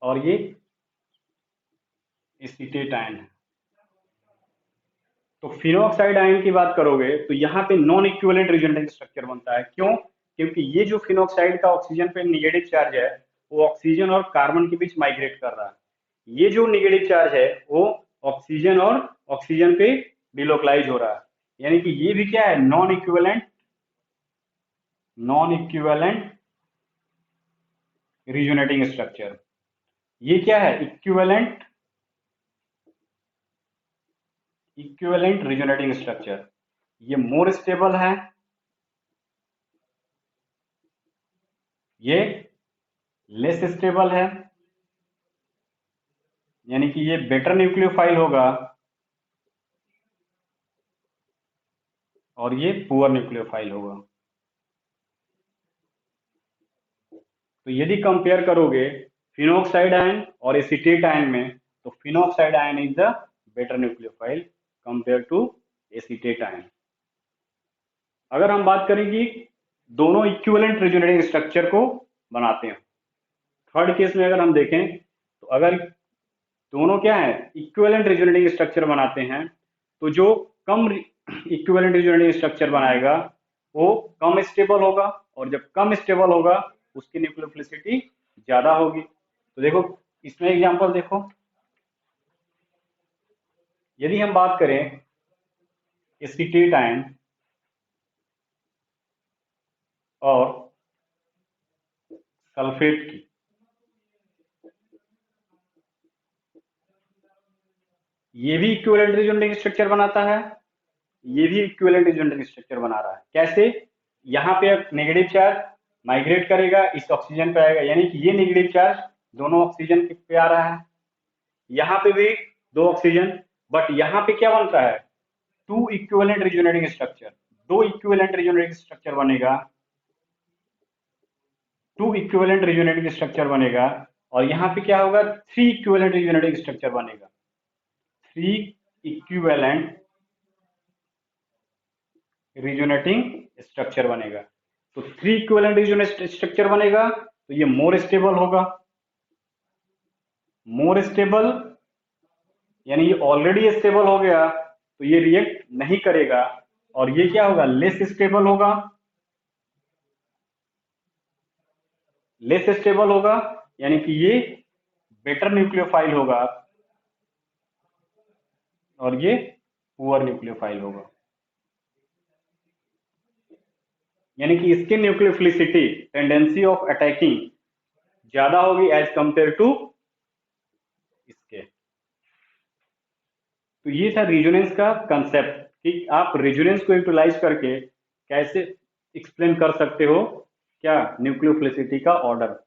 और ये एसीटेट आयन है। तो फिनॉक्साइड आयन की बात करोगे तो यहाँ पे नॉन इक्विवेलेंट रिजोनेटिंग स्ट्रक्चर बनता है। क्यों? क्योंकि ये जो फिनॉक्साइड का ऑक्सीजन पे निगेटिव चार्ज है वो ऑक्सीजन और कार्बन के बीच माइग्रेट कर रहा है। ये जो निगेटिव चार्ज है वो ऑक्सीजन और ऑक्सीजन पे डिलोकलाइज हो रहा है। यानी कि ये भी क्या है, नॉन इक्विवेलेंट रिजोनेटिंग स्ट्रक्चर। ये क्या है, इक्विवेलेंट रिजोनेटिंग स्ट्रक्चर। ये मोर स्टेबल है, ये लेस स्टेबल है। यानी कि ये बेटर न्यूक्लियोफाइल होगा और ये पुअर न्यूक्लियोफाइल होगा। तो यदि कंपेयर करोगे फिनॉक्साइड आयन और एसीटेट आयन में, तो phenoxide ion is the better nucleophile compare to acetate ion. अगर हम बात करें कि दोनों इक्विवेलेंट रिजोनेटिंग स्ट्रक्चर को बनाते हैं, थर्ड केस में अगर हम देखें तो अगर दोनों क्या है, इक्विवेलेंट रिजोनेटिंग स्ट्रक्चर बनाते हैं, तो जो कम इक्विवेलेंट रिजोनेटिंग स्ट्रक्चर बनाएगा वो कम स्टेबल होगा, और जब कम स्टेबल होगा उसकी न्यूक्लियोफिलिसिटी ज्यादा होगी। तो देखो इसमें एग्जांपल देखो, यदि हम बात करें एसीटेट आयन और सल्फेट की, ये भी इक्विवेलेंट रिजोनेटिंग स्ट्रक्चर बनाता है, ये भी इक्विवेलेंट रिजोनेटिंग स्ट्रक्चर बना रहा है। कैसे? यहाँ पे नेगेटिव चार्ज माइग्रेट करेगा, इस ऑक्सीजन पे आएगा, यानी कि ये नेगेटिव चार्ज दोनों ऑक्सीजन पे आ रहा है, यहाँ पे भी दो ऑक्सीजन, बट यहाँ पे क्या बनता है, टू इक्विवेलेंट रिजोनेटिंग स्ट्रक्चर, दो इक्विवेलेंट रिजोनेटिंग स्ट्रक्चर बनेगा, टू इक्विवेलेंट रिजोनेटिंग स्ट्रक्चर बनेगा। और यहाँ पे क्या होगा, थ्री इक्विवेलेंट रिजोनेटिंग स्ट्रक्चर बनेगा, थ्री इक्विवेलेंट रिजोनेटिंग स्ट्रक्चर बनेगा। तो थ्री इक्विवेलेंट रिजोनेटिंग स्ट्रक्चर बनेगा तो ये मोर स्टेबल होगा, मोर स्टेबल यानी ये ऑलरेडी स्टेबल हो गया तो ये रिएक्ट नहीं करेगा। और ये क्या होगा, लेस स्टेबल होगा, लेस स्टेबल होगा, यानी कि ये बेटर न्यूक्लियोफाइल होगा और ये पुअर न्यूक्लियोफाइल होगा। यानी कि इसकी न्यूक्लियोफिलिसिटी, टेंडेंसी ऑफ अटैकिंग ज्यादा होगी एज कंपेयर टू इसके। तो ये था रिजोनेंस का कंसेप्ट कि आप रिजोनेंस को यूटिलाइज करके कैसे एक्सप्लेन कर सकते हो क्या, न्यूक्लियोफिलिसिटी का ऑर्डर।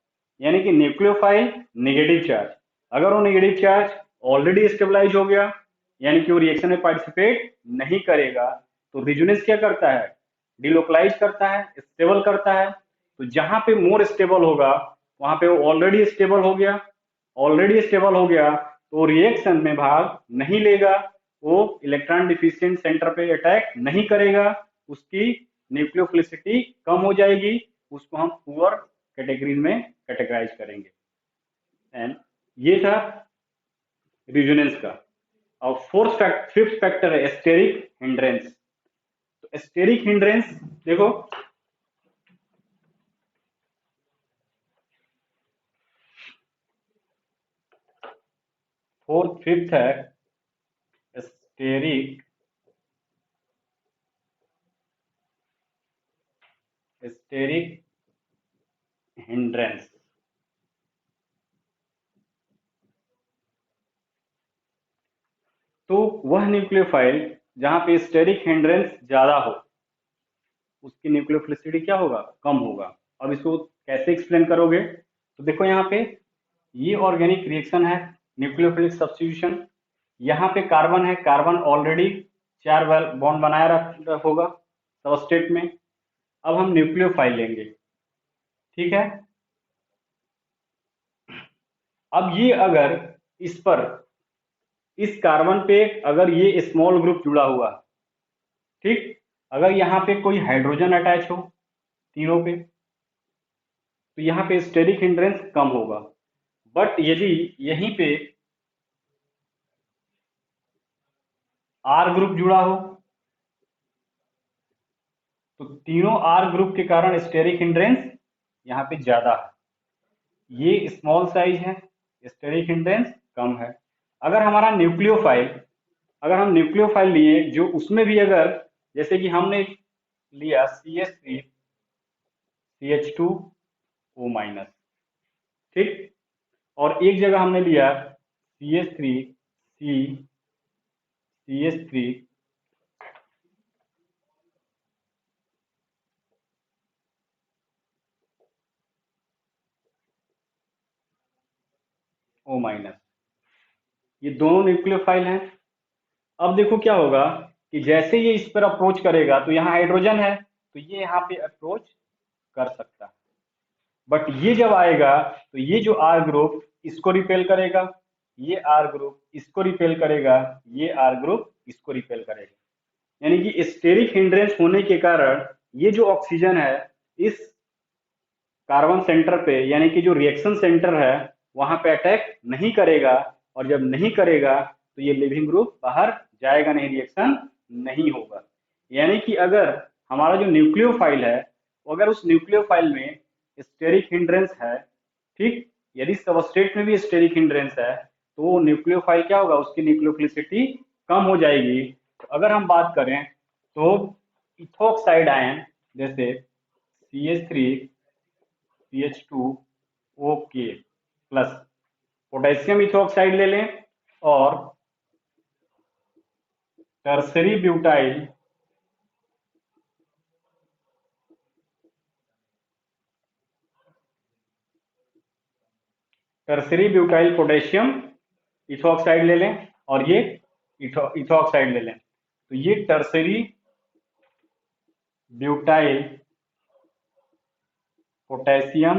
यानी कि न्यूक्लियोफाइल नेगेटिव चार्ज, अगर वो नेगेटिव चार्ज ऑलरेडी स्टेबलाइज हो गया यानी कि वो रिएक्शन में पार्टिसिपेट नहीं करेगा, तो रिजोनेंस क्या करता है, डिलोकलाइज करता है, स्टेबल करता है। तो जहां पे मोर स्टेबल होगा वहां पे वो ऑलरेडी स्टेबल हो गया, ऑलरेडी स्टेबल हो गया तो रिएक्शन में भाग नहीं लेगा, वो इलेक्ट्रॉन डिफिशिएंट सेंटर पे अटैक नहीं करेगा, उसकी न्यूक्लियोफिलिसिटी कम हो जाएगी, उसको हम पुअर कैटेगरीज में कैटेगराइज करेंगे। एंड ये था रिजोनेंस का। और फिफ्थ फैक्टर है स्टेरिक हिंड्रेंस। तो स्टेरिक हिंड्रेंस देखो, फिफ्थ है स्टेरिक स्टेरिक हिंड्रेंस। तो वह न्यूक्लियोफाइल जहां पे स्टेरिक हिंड्रेंस ज्यादा हो, उसकी न्यूक्लियोफिलिसिटी क्या होगा, कम होगा। अब इसको कैसे एक्सप्लेन करोगे, तो देखो यहाँ पे ये ऑर्गेनिक रिएक्शन है, न्यूक्लियोफिलिक सब्स्टिट्यूशन। यहाँ पे कार्बन है, कार्बन ऑलरेडी 4 बॉन्ड बनाया रख होगा सबस्ट्रेट में। अब हम न्यूक्लियोफाइल लेंगे, ठीक है। अब ये अगर इस पर, इस कार्बन पे अगर ये स्मॉल ग्रुप जुड़ा हुआ, ठीक, अगर यहाँ पे कोई हाइड्रोजन अटैच हो तीनों पे, तो यहाँ पे स्टेरिक हिंड्रेंस कम होगा। बट यदि यहीं पे आर ग्रुप जुड़ा हो, तो तीनों आर ग्रुप के कारण स्टेरिक हिंड्रेंस यहाँ पे ज्यादा है। ये स्मॉल साइज है, स्टेरिक हिंड्रेंस कम है। अगर हमारा न्यूक्लियोफाइल, अगर हम न्यूक्लियोफाइल लिए जो उसमें भी अगर, जैसे कि हमने लिया CH3 CH2O माइनस, ठीक, और एक जगह हमने लिया CH3 CH3 O माइनस, ये दोनों न्यूक्लियोफाइल हैं। अब देखो क्या होगा कि जैसे ये इस पर अप्रोच करेगा, तो यहाँ हाइड्रोजन है, तो ये यहाँ पे अप्रोच कर सकता है। बट ये जब आएगा तो ये जो आर ग्रुप इसको रिपेल करेगा, ये आर ग्रुप इसको रिपेल करेगा, ये आर ग्रुप इसको रिपेल करेगा। यानी कि स्टेरिक हिंड्रेंस होने के कारण ये जो ऑक्सीजन है इस कार्बन सेंटर पे, यानी कि जो रिएक्शन सेंटर है वहां पे अटैक नहीं करेगा, और जब नहीं करेगा तो ये लिविंग ग्रुप बाहर जाएगा नहीं, रिएक्शन नहीं होगा। यानी कि अगर हमारा जो न्यूक्लियोफाइल है, अगर उस न्यूक्लियोफाइल में स्टेरिक हिंड्रेंस है, ठीक, यदि सबस्ट्रेट में भी स्टेरिक हिंड्रेंस है, तो वो न्यूक्लियोफाइल क्या होगा, उसकी न्यूक्लियोफिलिसिटी कम हो जाएगी। तो अगर हम बात करें तो इथोक्साइड आयन जैसे CH3 CH2O के प्लस पोटेशियम इथोक्साइड ले लें, और टर्सरी ब्यूटाइल पोटेशियम इथोक्साइड ले लें, और ये इथोक्साइड ले लें। तो ये टर्सरी ब्यूटाइल पोटेशियम,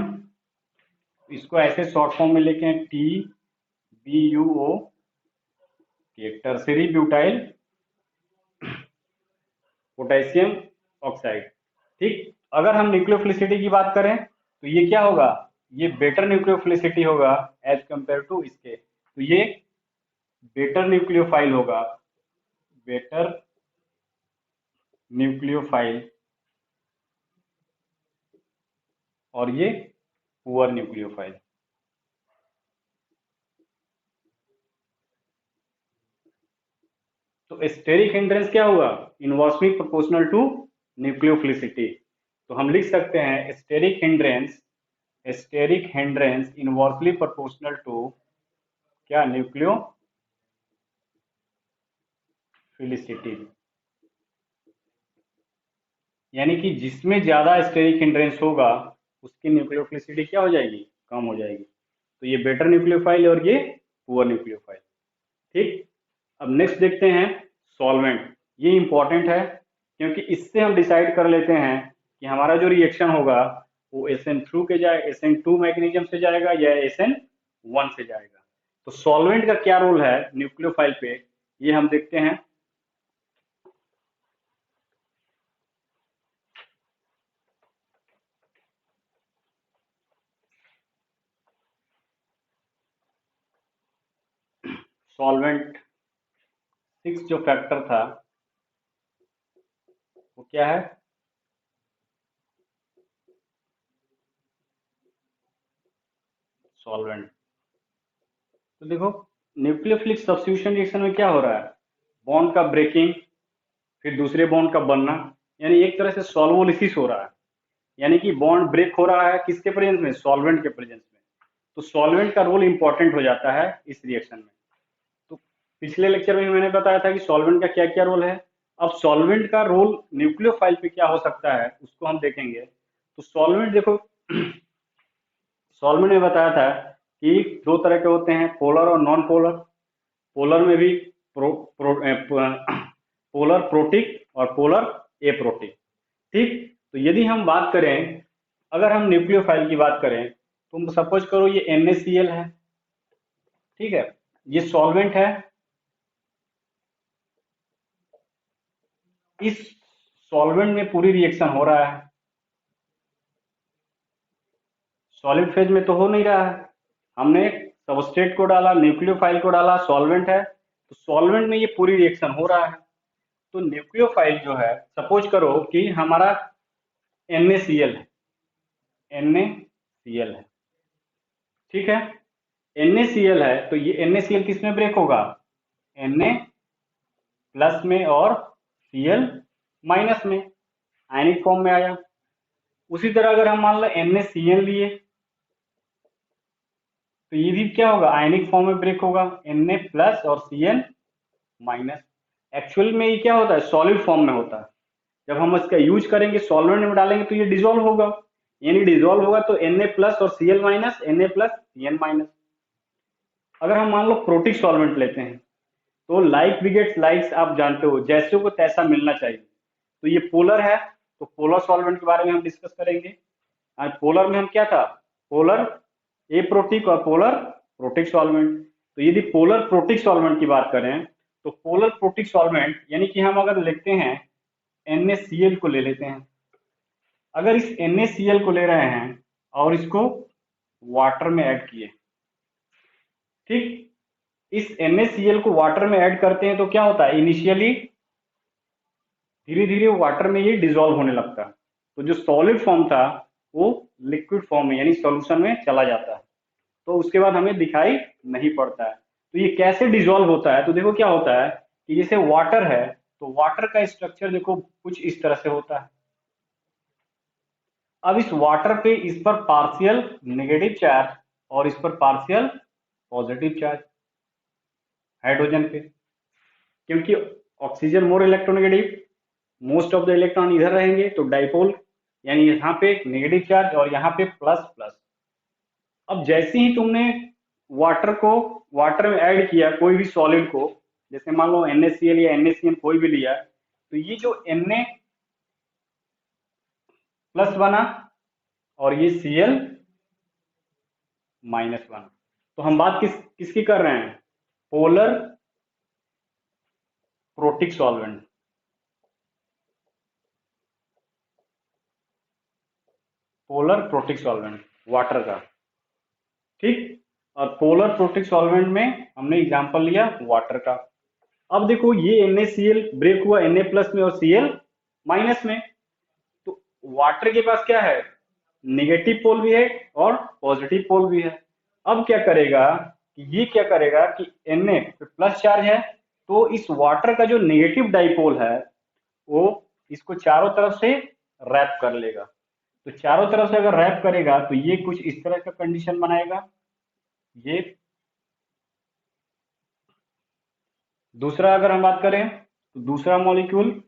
इसको ऐसे शॉर्ट फॉर्म में लिखें TBUO, tertiary butyl potassium oxide, ठीक। अगर हम न्यूक्लियोफिलिसिटी की बात करें तो ये क्या होगा, ये बेटर न्यूक्लियोफिलिसिटी होगा एज कंपेयर टू इसके। तो ये बेटर न्यूक्लियोफाइल होगा, बेटर न्यूक्लियोफाइल, और ये पुअर न्यूक्लियोफाइल। तो स्टेरिक हिंड्रेंस क्या हुआ, इनवर्सली प्रोपोर्शनल टू न्यूक्लियोफिलिसिटी। तो हम लिख सकते हैं steric hindrance inversely proportional to क्या, न्यूक्लियोफिलिसिटी। यानी कि जिसमें ज्यादा स्टेरिक हिंड्रेंस होगा उसकी न्यूक्लियोफिलिसिटी क्या हो जाएगी, कम हो जाएगी। तो ये बेटर न्यूक्लियोफाइल और ये पुअर न्यूक्लियोफाइल, ठीक। अब नेक्स्ट देखते हैं सॉल्वेंट। ये इंपॉर्टेंट है क्योंकि इससे हम डिसाइड कर लेते हैं कि हमारा जो रिएक्शन होगा वो SN थ्रू के जाए, SN2 मैकेनिज्म से जाएगा या SN1 से जाएगा। तो सॉल्वेंट का क्या रोल है न्यूक्लियोफाइल पे, ये हम देखते हैं। सॉल्वेंट 6 जो फैक्टर था वो क्या है, सॉल्वेंट। तो देखो न्यूक्लियोफिलिक सब्स्टिट्यूशन रिएक्शन में क्या हो रहा है, बॉन्ड का ब्रेकिंग, फिर दूसरे बॉन्ड का बनना, यानी एक तरह से सॉल्वोलिसिस हो रहा है। यानी कि बॉन्ड ब्रेक हो रहा है किसके प्रेजेंस में, सॉल्वेंट के प्रेजेंस में। तो सॉल्वेंट का रोल इंपॉर्टेंट हो जाता है इस रिएक्शन में। तो पिछले लेक्चर में मैंने बताया था कि सॉल्वेंट का क्या क्या रोल है। अब सॉल्वेंट का रोल न्यूक्लियोफाइल पे क्या हो सकता है उसको हम देखेंगे। तो सॉल्वेंट देखो सॉल्वेंट में बताया था कि दो तरह के होते हैं, पोलर और नॉन पोलर। पोलर में भी पोलर प्रोटिक और पोलर एप्रोटिक। ठीक, तो यदि हम बात करें, अगर हम न्यूक्लियोफाइल की बात करें तो सपोज करो ये NaCl है, ठीक है, ये सॉल्वेंट है। इस सॉल्वेंट में पूरी रिएक्शन हो रहा है, सॉलिड फेज में तो हो नहीं रहा है। हमने सबस्ट्रेट को डाला, न्यूक्लियोफाइल को डाला, सॉल्वेंट है, तो सॉल्वेंट में ये पूरी रिएक्शन हो रहा है। तो न्यूक्लियोफाइल जो है, सपोज करो कि हमारा NaCl है, NaCl है, ठीक है, NaCl है, तो ये NaCl किस में ब्रेक होगा, Na प्लस में और Cl माइनस में, आयनिक फॉर्म में आया। उसी तरह अगर हम मान लो NaCN लिए तो ये भी क्या होगा, आयनिक फॉर्म में ब्रेक होगा, Na प्लस और Cn माइनस। एक्चुअल में ये क्या होता है, सॉलिड फॉर्म में होता है। जब हम इसका यूज करेंगे सॉल्वेंट में डालेंगे तो ये डिजोल्व होगा, यानी डिजोल्व होगा तो Na प्लस और Cl minus, Na plus Cn minus. अगर हम मान लो प्रोटिक सॉल्वेंट लेते हैं तो लाइक बिगेट्स लाइक्स, आप जानते हो जैसे को तैसा मिलना चाहिए। तो ये पोलर है, तो पोलर सॉल्वेंट के बारे में हम डिस्कस करेंगे। आज पोलर में हम क्या था, पोलर एप्रोटिक और पोलर प्रोटिक सॉल्वेंट। तो यदि पोलर प्रोटिक सॉल्वेंट की बात करें तो पोलर प्रोटिक सॉल्वेंट यानी कि हम अगर लिखते हैं NaCl को ले लेते हैं, अगर इस NaCl को ले रहे हैं और इसको वाटर में ऐड किए, ठीक, इस NaCl को वाटर में ऐड करते हैं तो क्या होता है, इनिशियली धीरे धीरे वाटर में ये डिजोल्व होने लगता है। तो जो सॉलिड फॉर्म था वो लिक्विड फॉर्म में यानी सॉल्यूशन में चला जाता है, तो उसके बाद हमें दिखाई नहीं पड़ता है। तो ये कैसे डिजोल्व होता है, तो देखो क्या होता है कि जैसे वाटर है तो वाटर का स्ट्रक्चर देखो कुछ इस तरह से होता है। अब इस वाटर पे इस पर पार्शियल नेगेटिव चार्ज और इस पर पार्शियल पॉजिटिव चार्ज हाइड्रोजन पे, क्योंकि oxygen more electronegative, most of the electron इधर रहेंगे, तो डाइपोल यानी यहाँ पे नेगेटिव चार्ज और यहाँ पे प्लस प्लस। अब जैसे ही तुमने वाटर को वाटर में ऐड किया कोई भी सॉलिड को, जैसे मान लो NaCl या NaCN कोई भी लिया, तो ये जो Na प्लस बना और ये Cl माइनस बना। तो हम बात किसकी कर रहे हैं, polar protic solvent, polar protic solvent water का, ठीक। और पोलर प्रोटिक सॉल्वेंट में हमने एग्जांपल लिया वाटर का। अब देखो ये NaCl ब्रेक हुआ Na प्लस में और Cl माइनस में, तो वाटर के पास क्या है, नेगेटिव पोल भी है और पॉजिटिव पोल भी है। अब क्या करेगा कि ये क्या करेगा कि Na प्लस चार्ज है, तो इस वाटर का जो नेगेटिव डाइपोल है वो इसको चारों तरफ से रैप कर लेगा। तो चारों तरफ से अगर रैप करेगा तो ये कुछ इस तरह का कंडीशन बनाएगा। ये दूसरा अगर हम बात करें तो दूसरा मॉलिक्यूल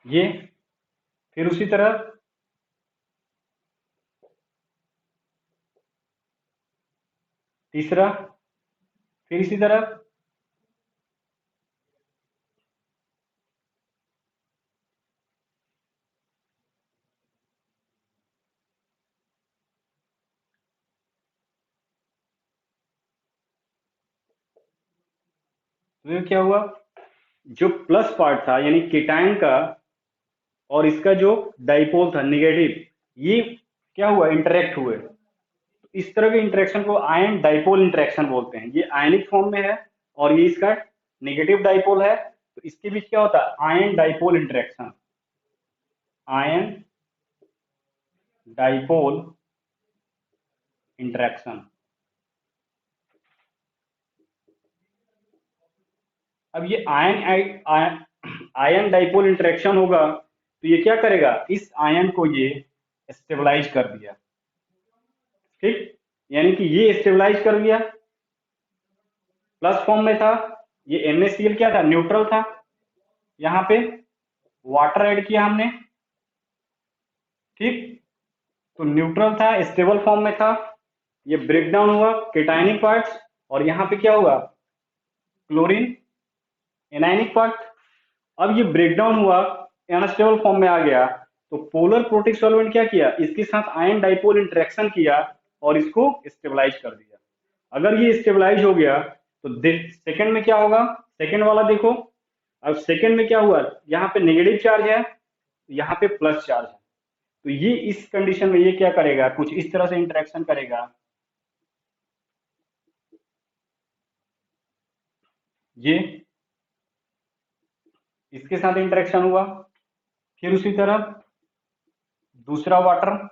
ये, फिर उसी तरह तीसरा, फिर इसी तरह, तो ये क्या हुआ, जो प्लस पार्ट था यानी कीटायन का और इसका जो डाइपोल था नेगेटिव, ये क्या हुआ, इंटरेक्ट हुए। तो इस तरह के इंटरेक्शन को आयन डाइपोल इंटरेक्शन बोलते हैं। ये आयनिक फॉर्म में है और ये इसका नेगेटिव डाइपोल है, तो इसके बीच क्या होता है, ion dipole interaction, ion dipole interaction. अब ये आयन डाइपोल इंटरेक्शन होगा तो ये क्या करेगा, इस आयन को ये स्टेबलाइज कर दिया, ठीक, यानी कि ये स्टेबलाइज कर दिया, प्लस फॉर्म में था, ये NaCl क्या था, न्यूट्रल था, यहाँ पे वाटर ऐड किया हमने, ठीक, तो न्यूट्रल था, स्टेबल फॉर्म में था, ये ब्रेक डाउन हुआ केटायनिक पार्ट्स, और यहाँ पे क्या हुआ, क्लोरीन एनायनिक पार्ट। अब ये ब्रेक डाउन हुआ, अनस्टेबल फॉर्म में आ गया, तो पोलर प्रोटिक सॉल्वेंट क्या किया, इसके साथ आयन डाइपोल इंटरेक्शन किया और इसको स्टेबलाइज कर दिया। अगर ये स्टेबलाइज हो गया तो सेकंड में क्या होगा, सेकंड वाला देखो, अब सेकंड में क्या हुआ, यहाँ पे नेगेटिव चार्ज है, यहाँ पे प्लस चार्ज है, तो ये इस कंडीशन में ये क्या करेगा, कुछ इस तरह से इंटरेक्शन करेगा, ये इसके साथ इंटरेक्शन हुआ, फिर उसी तरह दूसरा वाटर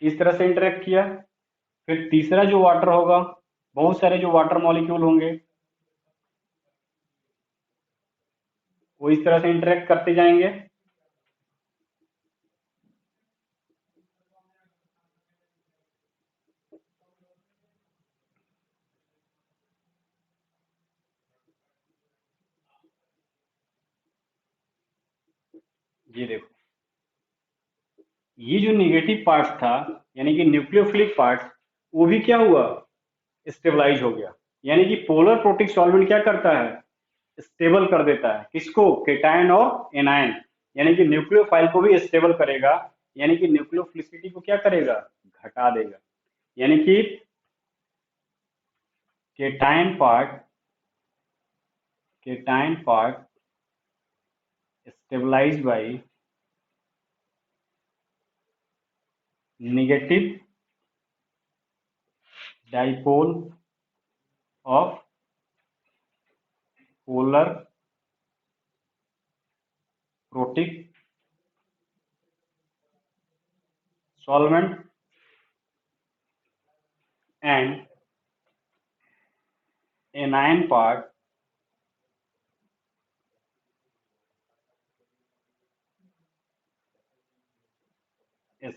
इस तरह से इंटरेक्ट किया, फिर तीसरा जो वाटर होगा, बहुत सारे जो वाटर मॉलिक्यूल होंगे वो इस तरह से इंटरेक्ट करते जाएंगे, ये देखो, ये जो नेगेटिव पार्ट था यानी कि न्यूक्लियोफिलिक पार्ट, वो भी क्या हुआ, स्टेबलाइज हो गया, यानी कि पोलर प्रोटिक सॉल्वेंट क्या करता है, स्टेबल कर देता है, किसको, केटायन और एनायन, यानी कि न्यूक्लियोफाइल को भी स्टेबल करेगा, यानी कि न्यूक्लियोफिलिसिटी को क्या करेगा, घटा देगा, यानी कि cation part stabilize by negative dipole of polar protic solvent and anion part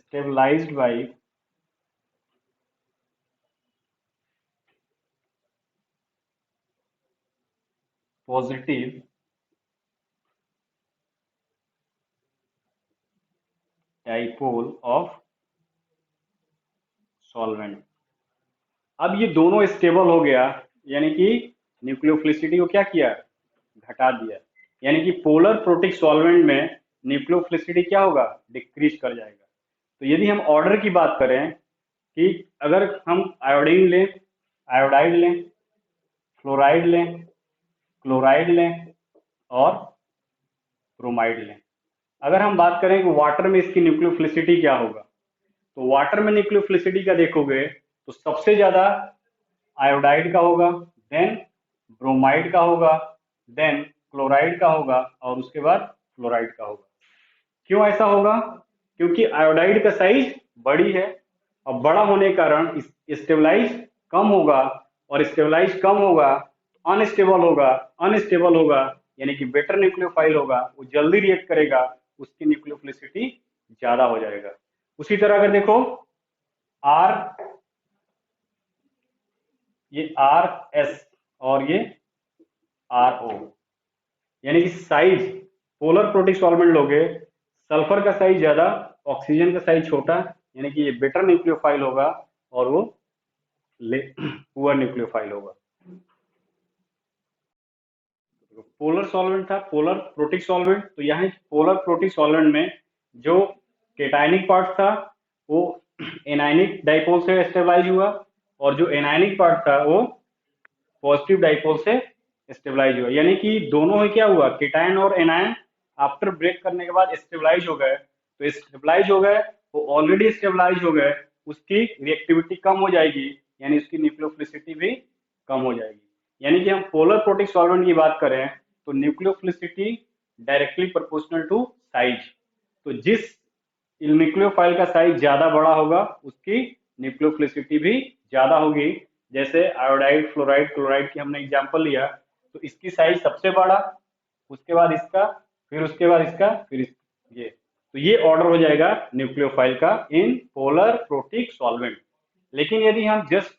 stabilized by positive dipole of solvent। अब ये दोनों स्टेबल हो गया, यानी कि न्यूक्लियोफिलिसिटी को क्या किया, घटा दिया, यानी कि पोलर प्रोटिक सॉल्वेंट में न्यूक्लियोफिलिसिटी क्या होगा, डिक्रीज कर जाएगा। तो यदि हम ऑर्डर की बात करें कि अगर हम आयोडीन लें, आयोडाइड लें, फ्लोराइड लें, क्लोराइड लें और ब्रोमाइड लें, अगर हम बात करें कि वाटर में इसकी न्यूक्लियोफिलिसिटी क्या होगा, तो वाटर में न्यूक्लियोफिलिसिटी का देखोगे तो सबसे ज्यादा आयोडाइड का होगा, देन ब्रोमाइड का होगा, देन क्लोराइड का होगा और उसके बाद फ्लोराइड का होगा। क्यों ऐसा होगा, क्योंकि आयोडाइड का साइज बड़ी है और बड़ा होने के कारण स्टेबलाइज कम होगा, और स्टेबलाइज कम होगा अनस्टेबल होगा, अनस्टेबल होगा यानी कि बेटर न्यूक्लियोफाइल होगा, वो जल्दी रिएक्ट करेगा, उसकी न्यूक्लियोफिलिसिटी ज्यादा हो जाएगा। उसी तरह अगर देखो आर, ये आर एस और ये आर ओ, यानी कि साइज पोलर प्रोटिक सॉल्वेंट लोगे, सल्फर का साइज ज्यादा, ऑक्सीजन का साइज छोटा, यानी कि ये बेटर न्यूक्लियोफाइल होगा और वो पुअर न्यूक्लियोफाइल होगा। पोलर सॉल्वेंट था, पोलर प्रोटिक सॉल्वेंट, तो यहाँ पोलर प्रोटिक सॉल्वेंट में जो केटायनिक पार्ट था वो एनायनिक डाइपोल से स्टेबलाइज हुआ, और जो एनायनिक पार्ट था वो पॉजिटिव डाइपोल से स्टेबलाइज हुआ, यानी कि दोनों में क्या हुआ, केटायन और एनायन आफ्टर ब्रेक करने के बाद स्टेबलाइज हो गए, तो स्टेबलाइज हो गए, वो ऑलरेडी स्टेबलाइज हो गए, उसकी रिएक्टिविटी कम हो जाएगी, यानी उसकी न्यूक्लियोफिलिसिटी भी कम हो जाएगी। यानी कि हम पोलर प्रोटिक सॉल्वेंट की बात करें तो nucleophilicity directly proportional to size, तो जिस न्यूक्लियोफाइल का साइज ज्यादा बड़ा होगा उसकी न्यूक्लियोफिलिसिटी भी ज्यादा होगी, जैसे आयोडाइड, फ्लोराइड, क्लोराइड की हमने एग्जांपल लिया, तो इसकी साइज सबसे बड़ा, उसके बाद इसका, फिर उसके बाद इसका, फिर ये, तो ये ऑर्डर हो जाएगा न्यूक्लियोफाइल का इन पोलर प्रोटिक सॉल्वेंट। लेकिन यदि हम जस्ट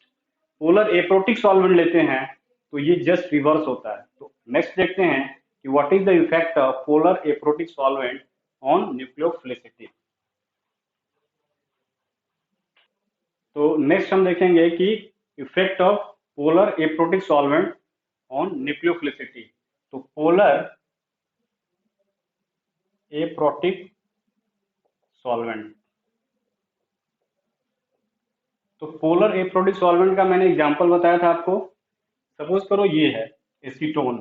पोलर एप्रोटिक सॉल्वेंट लेते हैं तो ये जस्ट रिवर्स होता है। तो नेक्स्ट देखते हैं कि what is the effect of polar aprotic solvent on nucleophilicity. तो नेक्स्ट हम देखेंगे कि effect of polar aprotic solvent on nucleophilicity. तो पोलर एप्रोटिक सॉल्वेंट, तो पोलर एप्रोटिक सॉल्वेंट का मैंने एग्जांपल बताया था आपको। सपोज करो ये है एसीटोन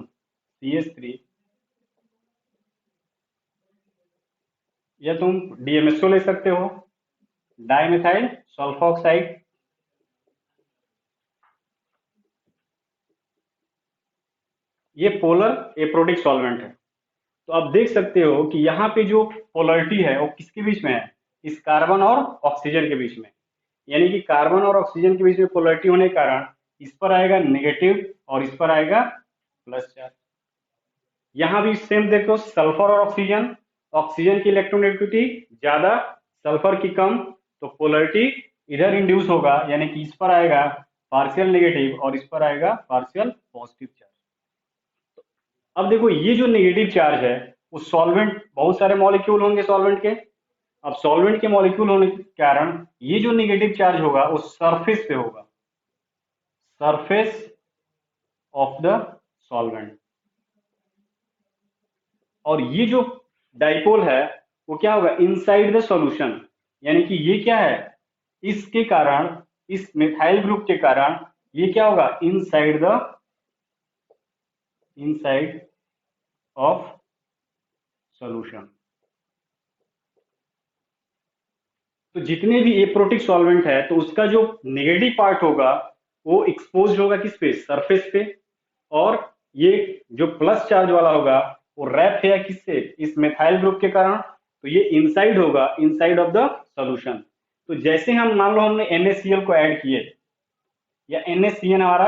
CH3, या तुम DMSO ले सकते हो, डाइमेथाइल सल्फोक्साइड। ये पोलर एप्रोटिक सॉल्वेंट है। तो आप देख सकते हो कि यहाँ पे जो पोलरिटी है वो किसके बीच में है, इस कार्बन और ऑक्सीजन के बीच में। यानी कि कार्बन और ऑक्सीजन के बीच में पोलरिटी होने के कारण इस पर आएगा नेगेटिव और इस पर आएगा प्लस चार्ज। यहाँ भी सेम देखो, सल्फर और ऑक्सीजन, ऑक्सीजन की इलेक्ट्रोनेगेटिविटी ज्यादा, सल्फर की कम, तो पोलरिटी इधर इंड्यूस होगा, यानी कि इस पर आएगा पार्शियल नेगेटिव और इस पर आएगा पार्शियल पॉजिटिव चार्ज। अब देखो ये जो नेगेटिव चार्ज है वो सॉल्वेंट, बहुत सारे मॉलिक्यूल होंगे सॉल्वेंट के। अब सॉल्वेंट के मॉलिक्यूल होने के कारण ये जो नेगेटिव चार्ज होगा वो सरफेस पे होगा, सरफेस ऑफ द सॉल्वेंट। और ये जो डाइपोल है वो क्या होगा, इनसाइड द सॉल्यूशन। यानी कि ये क्या है, इसके कारण, इस मिथाइल ग्रुप के कारण ये क्या होगा, इनसाइड ऑफ सॉल्यूशन। तो जितने भी एप्रोटिक सॉल्वेंट है तो उसका जो नेगेटिव पार्ट होगा वो एक्सपोज होगा किस पे, सरफेस पे। और ये जो प्लस चार्ज वाला होगा वो रैप है किससे, इस मेथाइल ग्रुप के कारण, तो ये इनसाइड होगा, इनसाइड ऑफ द सॉल्यूशन। तो जैसे हम मान लो हमने NaCl को ऐड किए या NaCN हमारा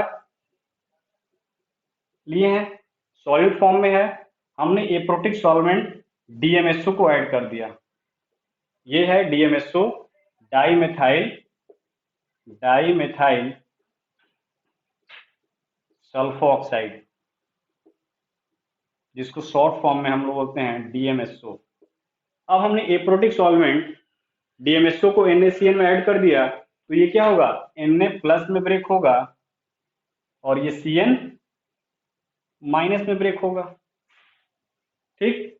लिए हैं, सॉलिड फॉर्म में है, हमने एप्रोटिक सॉल्वेंट DMSO को ऐड कर दिया। ये है DMSO, dimethyl dimethyl sulpho oxide, जिसको शॉर्ट फॉर्म में हम लोग बोलते हैं DMSO। अब हमने एप्रोटिक सॉल्वेंट DMSO को NaCN में ऐड कर दिया, तो ये क्या होगा, Na प्लस में ब्रेक होगा और ये Cn माइनस में ब्रेक होगा। ठीक,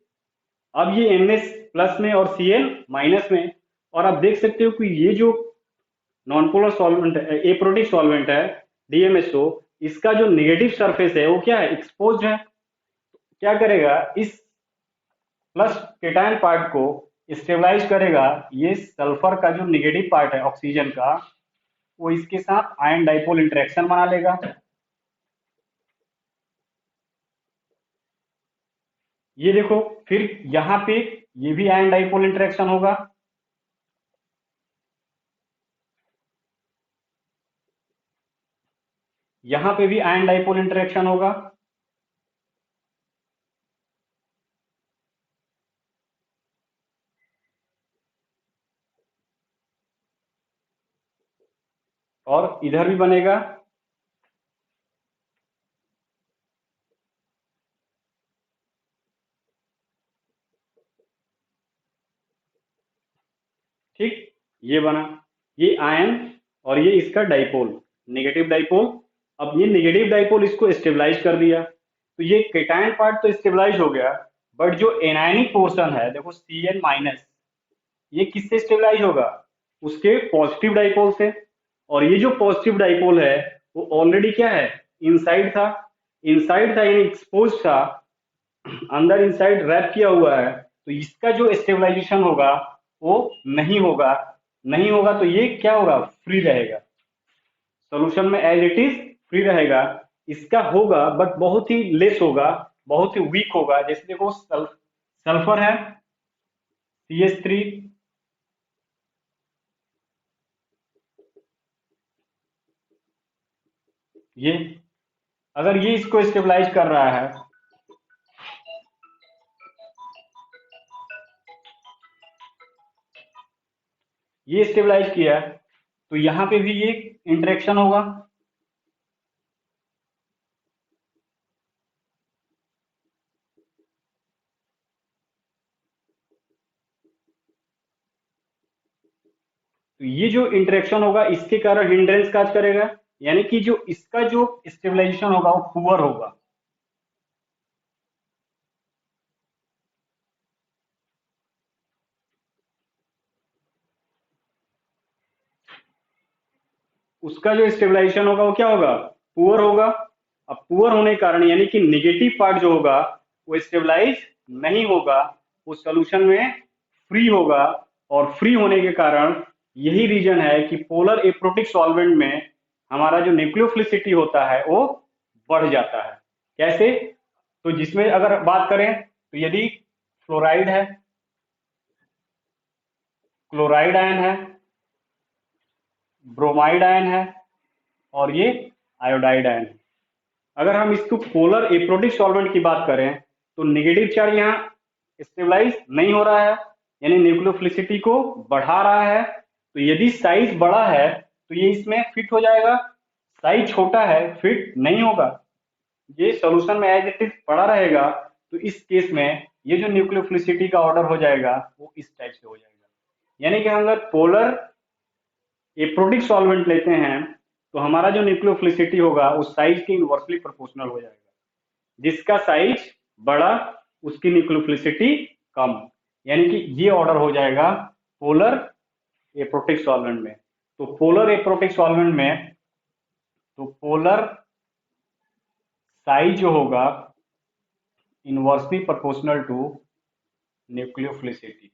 अब ये Na प्लस में और Cl माइनस में। और आप देख सकते हो कि ये जो नॉन पोलर सॉल्वेंट है, एप्रोटिक सॉल्वेंट है DMSO, इसका जो नेगेटिव सरफेस है वो क्या है, एक्सपोज्ड है। क्या करेगा, इस प्लस केटायन पार्ट को स्टेबलाइज करेगा, ये सल्फर का जो नेगेटिव पार्ट है ऑक्सीजन का, वो इसके साथ आयन डाइपोल इंटरेक्शन बना लेगा। ये देखो, फिर यहाँ पे ये भी आयन डाइपोल इंटरेक्शन होगा। यहाँ पे भी आयन डाइपोल इंटरेक्शन होगा। और इधर भी बनेगा। ठीक, ये बना, ये आयन और ये इसका डाइपोल, नेगेटिव डाइपोल। अब ये नेगेटिव डाइपोल इसको स्टेबलाइज कर दिया, तो ये केटायन पार्ट तो स्टेबलाइज हो गया, बट जो एनायनिक पोर्शन है देखो Cn माइनस, ये किससे स्टेबलाइज होगा, उसके पॉजिटिव डाइपोल से। और ये जो पॉजिटिव डाइपोल है वो ऑलरेडी क्या है, इनसाइड था, इनसाइड था यानी एक्सपोज था, अंदर इनसाइड रैप किया हुआ है। तो इसका जो स्टेबलाइजेशन होगा वो नहीं होगा, नहीं होगा तो ये क्या होगा, फ्री रहेगा, सॉल्यूशन में एज इट इज फ्री रहेगा। इसका होगा बट बहुत ही लेस होगा, बहुत ही वीक होगा। जैसे देखो सल्फर है CH3, ये अगर ये इसको स्टेबलाइज कर रहा है, ये स्टेबलाइज किया, तो यहाँ पे भी ये इंटरेक्शन होगा। तो ये जो इंटरेक्शन होगा इसके कारण हिंड्रेंस काज करेगा, यानी कि जो इसका जो स्टेबलाइजेशन होगा वो पुअर होगा। उसका जो स्टेबलाइजेशन होगा वो क्या होगा, पुअर होगा। अब पुअर होने के कारण यानी कि नेगेटिव पार्ट जो होगा वो स्टेबलाइज नहीं होगा, वो सोल्यूशन में फ्री होगा। और फ्री होने के कारण यही रीजन है कि पोलर एप्रोटिक सॉल्वेंट में हमारा जो न्यूक्लियोफिलिसिटी होता है वो बढ़ जाता है। कैसे, तो जिसमें अगर बात करें तो यदि फ्लोराइड है, क्लोराइड आयन है, ब्रोमाइड आयन है, और ये आयोडाइड आयन है। अगर हम इसको पोलर एप्रोटिक सॉल्वेंट की बात करें तो नेगेटिव चार्ज यहाँ स्टेबलाइज नहीं हो रहा है, यानी न्यूक्लियोफिलिसिटी को बढ़ा रहा है। तो यदि साइज बड़ा है तो ये इसमें फिट हो जाएगा, साइज छोटा है फिट नहीं होगा, ये सोल्यूशन में एज इट इज पड़ा रहेगा। तो इस केस में ये जो न्यूक्लियोफिलिसिटी का ऑर्डर हो जाएगा वो इस टाइप से हो जाएगा। यानी कि हम अगर पोलर एप्रोटिक सॉल्वेंट लेते हैं तो हमारा जो न्यूक्लियोफिलिसिटी होगा उस साइज के इनवर्सली प्रोपोर्शनल हो जाएगा। जिसका साइज बड़ा उसकी न्यूक्लियोफिलिसिटी कम, यानी कि ये ऑर्डर हो जाएगा पोलर एप्रोटिक सॉल्वेंट में। तो पोलर एप्रोटिक सॉल्वेंट में तो पोलर साइज जो होगा इनवर्सली प्रोपोर्शनल टू न्यूक्लियोफिलिसिटी।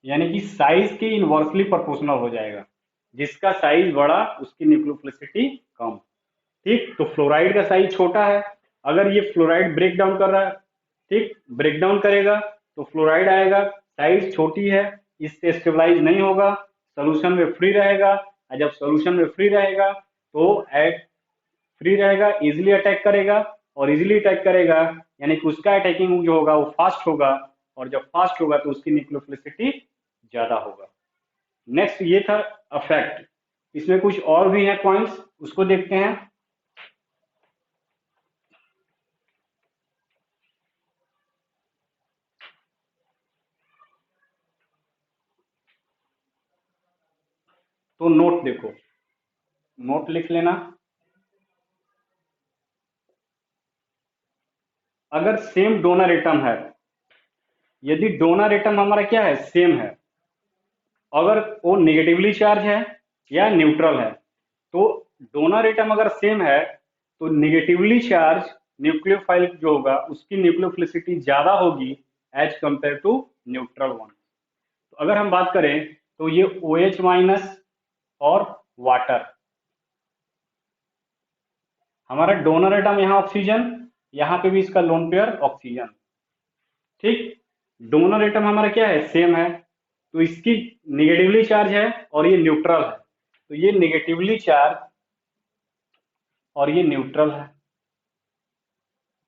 यानी कि साइज के इनवर्सली प्रोपोर्शनल हो जाएगा, जिसका साइज बड़ा उसकी न्यूक्लियोफिलिसिटी कम। ठीक, तो फ्लोराइड का साइज छोटा है, अगर ये फ्लोराइड ब्रेक डाउन कर रहा है, ठीक, ब्रेक डाउन करेगा तो फ्लोराइड आएगा, साइज छोटी है, इससे स्टेबलाइज नहीं होगा, सोल्यूशन में फ्री रहेगा। और जब सोल्यूशन में फ्री रहेगा तो फ्री रहेगा, इजिली अटैक करेगा, और इजिली अटैक करेगा यानी कि उसका अटैकिंग जो होगा वो फास्ट होगा, और जब फास्ट होगा तो उसकी न्यूक्लियोफिलिसिटी ज्यादा होगा। नेक्स्ट ये था अफेक्ट, इसमें कुछ और भी है पॉइंट्स, उसको देखते हैं। तो नोट देखो, नोट लिख लेना। अगर सेम डोनर एटम है, यदि डोनर एटम हमारा क्या है, सेम है, अगर वो नेगेटिवली चार्ज है या न्यूट्रल है, तो डोनर एटम अगर सेम है तो नेगेटिवली चार्ज न्यूक्लियोफाइल जो होगा उसकी न्यूक्लियोफिलिसिटी ज्यादा होगी as compare to neutral one. तो अगर हम बात करें तो ये OH माइनस और वाटर, हमारा डोनर एटम यहाँ ऑक्सीजन, यहाँ पे भी इसका लोन पेयर ऑक्सीजन। ठीक, डोनर एटम हमारा क्या है, सेम है, तो इसकी निगेटिवली चार्ज है और ये न्यूट्रल है, तो ये निगेटिवली चार्ज और ये न्यूट्रल है।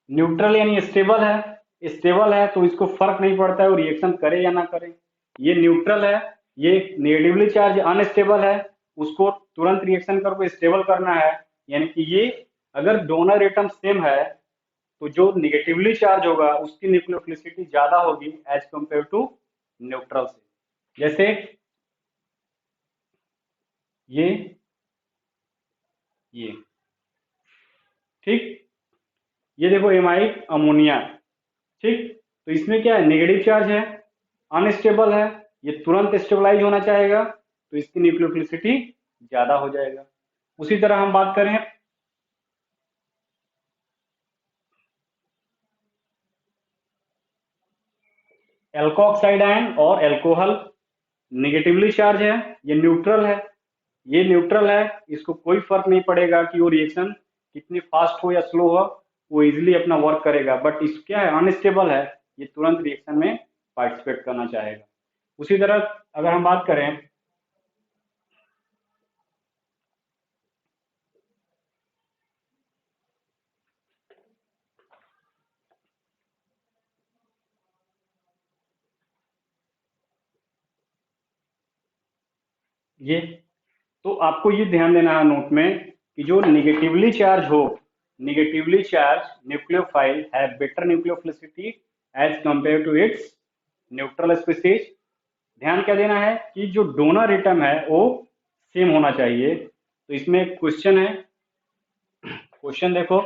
न्यूट्रल यानी स्टेबल है, स्टेबल है तो इसको फर्क नहीं पड़ता है वो रिएक्शन करे या ना करे। ये न्यूट्रल है, ये नेगेटिवली चार्ज अनस्टेबल है, उसको तुरंत रिएक्शन करके स्टेबल करना है। यानी कि ये अगर डोनर एटम सेम है तो जो निगेटिवली चार्ज होगा उसकी न्यूक्लियोफिलिसिटी ज्यादा होगी एज कंपेयर टू न्यूट्रल से। जैसे ये ये ठीक, ये देखो एमाइड अमोनिया, ठीक, तो इसमें क्या है, नेगेटिव चार्ज है, अनस्टेबल है, ये तुरंत स्टेबलाइज होना चाहेगा तो इसकी न्यूक्लियोफिलिसिटी ज्यादा हो जाएगा। उसी तरह हम बात करें एल्कोक्साइड आयन और अल्कोहल, निगेटिवली चार्ज है, ये न्यूट्रल है, ये न्यूट्रल है, इसको कोई फर्क नहीं पड़ेगा कि वो रिएक्शन कितनी फास्ट हो या स्लो हो, वो इजिली अपना वर्क करेगा। बट इस क्या है, अनस्टेबल है, ये तुरंत रिएक्शन में पार्टिसिपेट करना चाहेगा। उसी तरह अगर हम बात करें ये तो आपको ये ध्यान देना है नोट में कि जो निगेटिवली चार्ज हो, negatively charge nucleophile have better nucleophilicity as compare to its neutral species. ध्यान क्या देना है कि जो डोनर एटम है वो सेम होना चाहिए। तो इसमें एक क्वेश्चन है, क्वेश्चन देखो।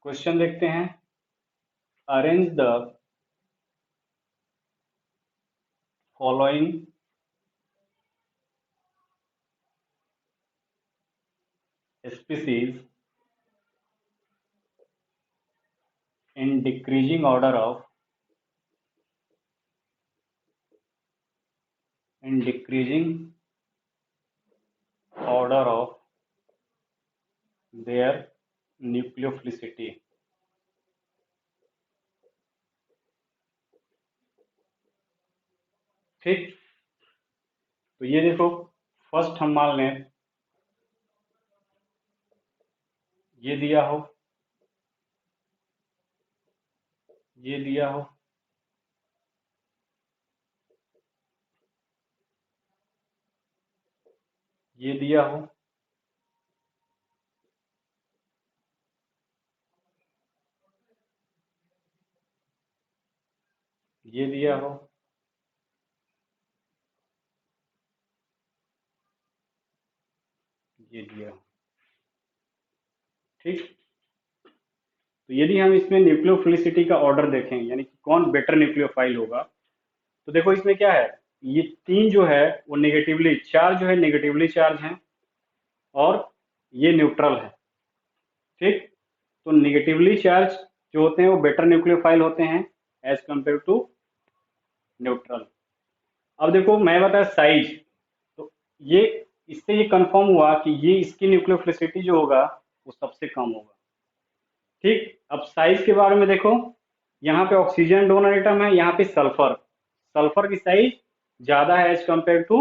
क्वेश्चन देखते हैं। Arrange the following species in decreasing order of, in decreasing order of their nucleophilicity। ठीक, तो ये देखो, फर्स्ट हम मान लें ये दिया हो, ये दिया हो, ये दिया हो, ये दिया हो, ये दिया हो। ठीक, तो यदि हम इसमें न्यूक्लियोफिलिसिटी का ऑर्डर देखें, यानी कि कौन बेटर न्यूक्लियोफाइल होगा, तो देखो इसमें क्या है, ये तीन जो है वो नेगेटिवली चार्ज, जो है नेगेटिवली चार्ज हैं, और ये न्यूट्रल है। ठीक, तो नेगेटिवली चार्ज जो होते हैं वो बेटर न्यूक्लियोफाइल होते हैं एज कंपेयर टू न्यूट्रल। अब देखो मैं बताया साइज, तो ये इससे ये कंफर्म हुआ कि ये इसकी न्यूक्लियोफिलिसिटी जो होगा वो सबसे कम होगा। ठीक, अब साइज के बारे में देखो, यहाँ पे ऑक्सीजन डोनर एटम है, यहाँ पे सल्फर, सल्फर की साइज ज्यादा है एज कंपेयर टू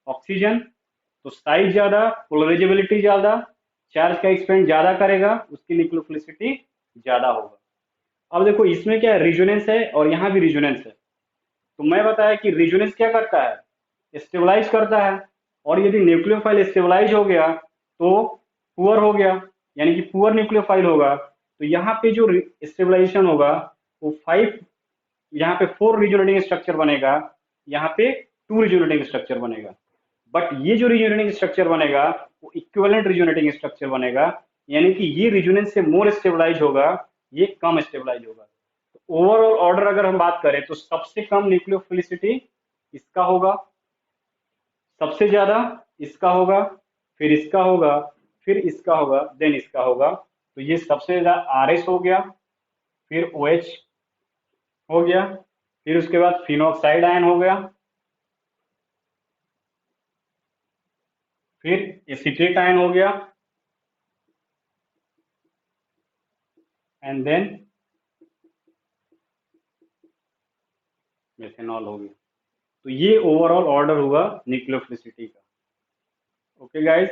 ऑक्सीजन। तो साइज ज्यादा, पोलराइजेबिलिटी ज्यादा, चार्ज का एक्सपेंड ज्यादा करेगा, उसकी न्यूक्लियोफिलिसिटी ज्यादा होगा। अब देखो इसमें क्या है, रिजोनेंस है और यहाँ भी रिजोनेंस है। तो मैं बताया कि रिजोनेंस क्या करता है, स्टेबलाइज करता है। और यदि न्यूक्लियोफाइल स्टेबलाइज हो गया तो पुअर हो गया, यानी कि पुअर न्यूक्लियोफाइल होगा। तो यहाँ पे जो स्टेबलाइजेशन होगा वो 5, यहाँ पे 4 रिजोनेटिंग स्ट्रक्चर बनेगा, यहाँ पे 2 रिजोनेटिंग स्ट्रक्चर बनेगा। बट ये जो रिजोनेटिंग स्ट्रक्चर बनेगा वो इक्विवेलेंट रिजोनेटिंग स्ट्रक्चर बनेगा, यानी कि ये रिजोनेंस से मोर स्टेबलाइज होगा, ये कम स्टेबलाइज होगा। तो ओवरऑल ऑर्डर अगर हम बात करें तो सबसे कम न्यूक्लियोफिलिसिटी इसका होगा, सबसे ज्यादा इसका होगा, फिर इसका होगा, फिर इसका होगा, देन इसका होगा। तो ये सबसे ज्यादा आर एस हो गया, फिर ओ एच हो गया, फिर उसके बाद फिनोक्साइड आयन हो गया, फिर एसीटेट आयन हो गया, एंड देन मेथेनॉल हो गया। तो ये ओवरऑल ऑर्डर हुआ न्यूक्लियोफिलिसिटी का। Okay guys.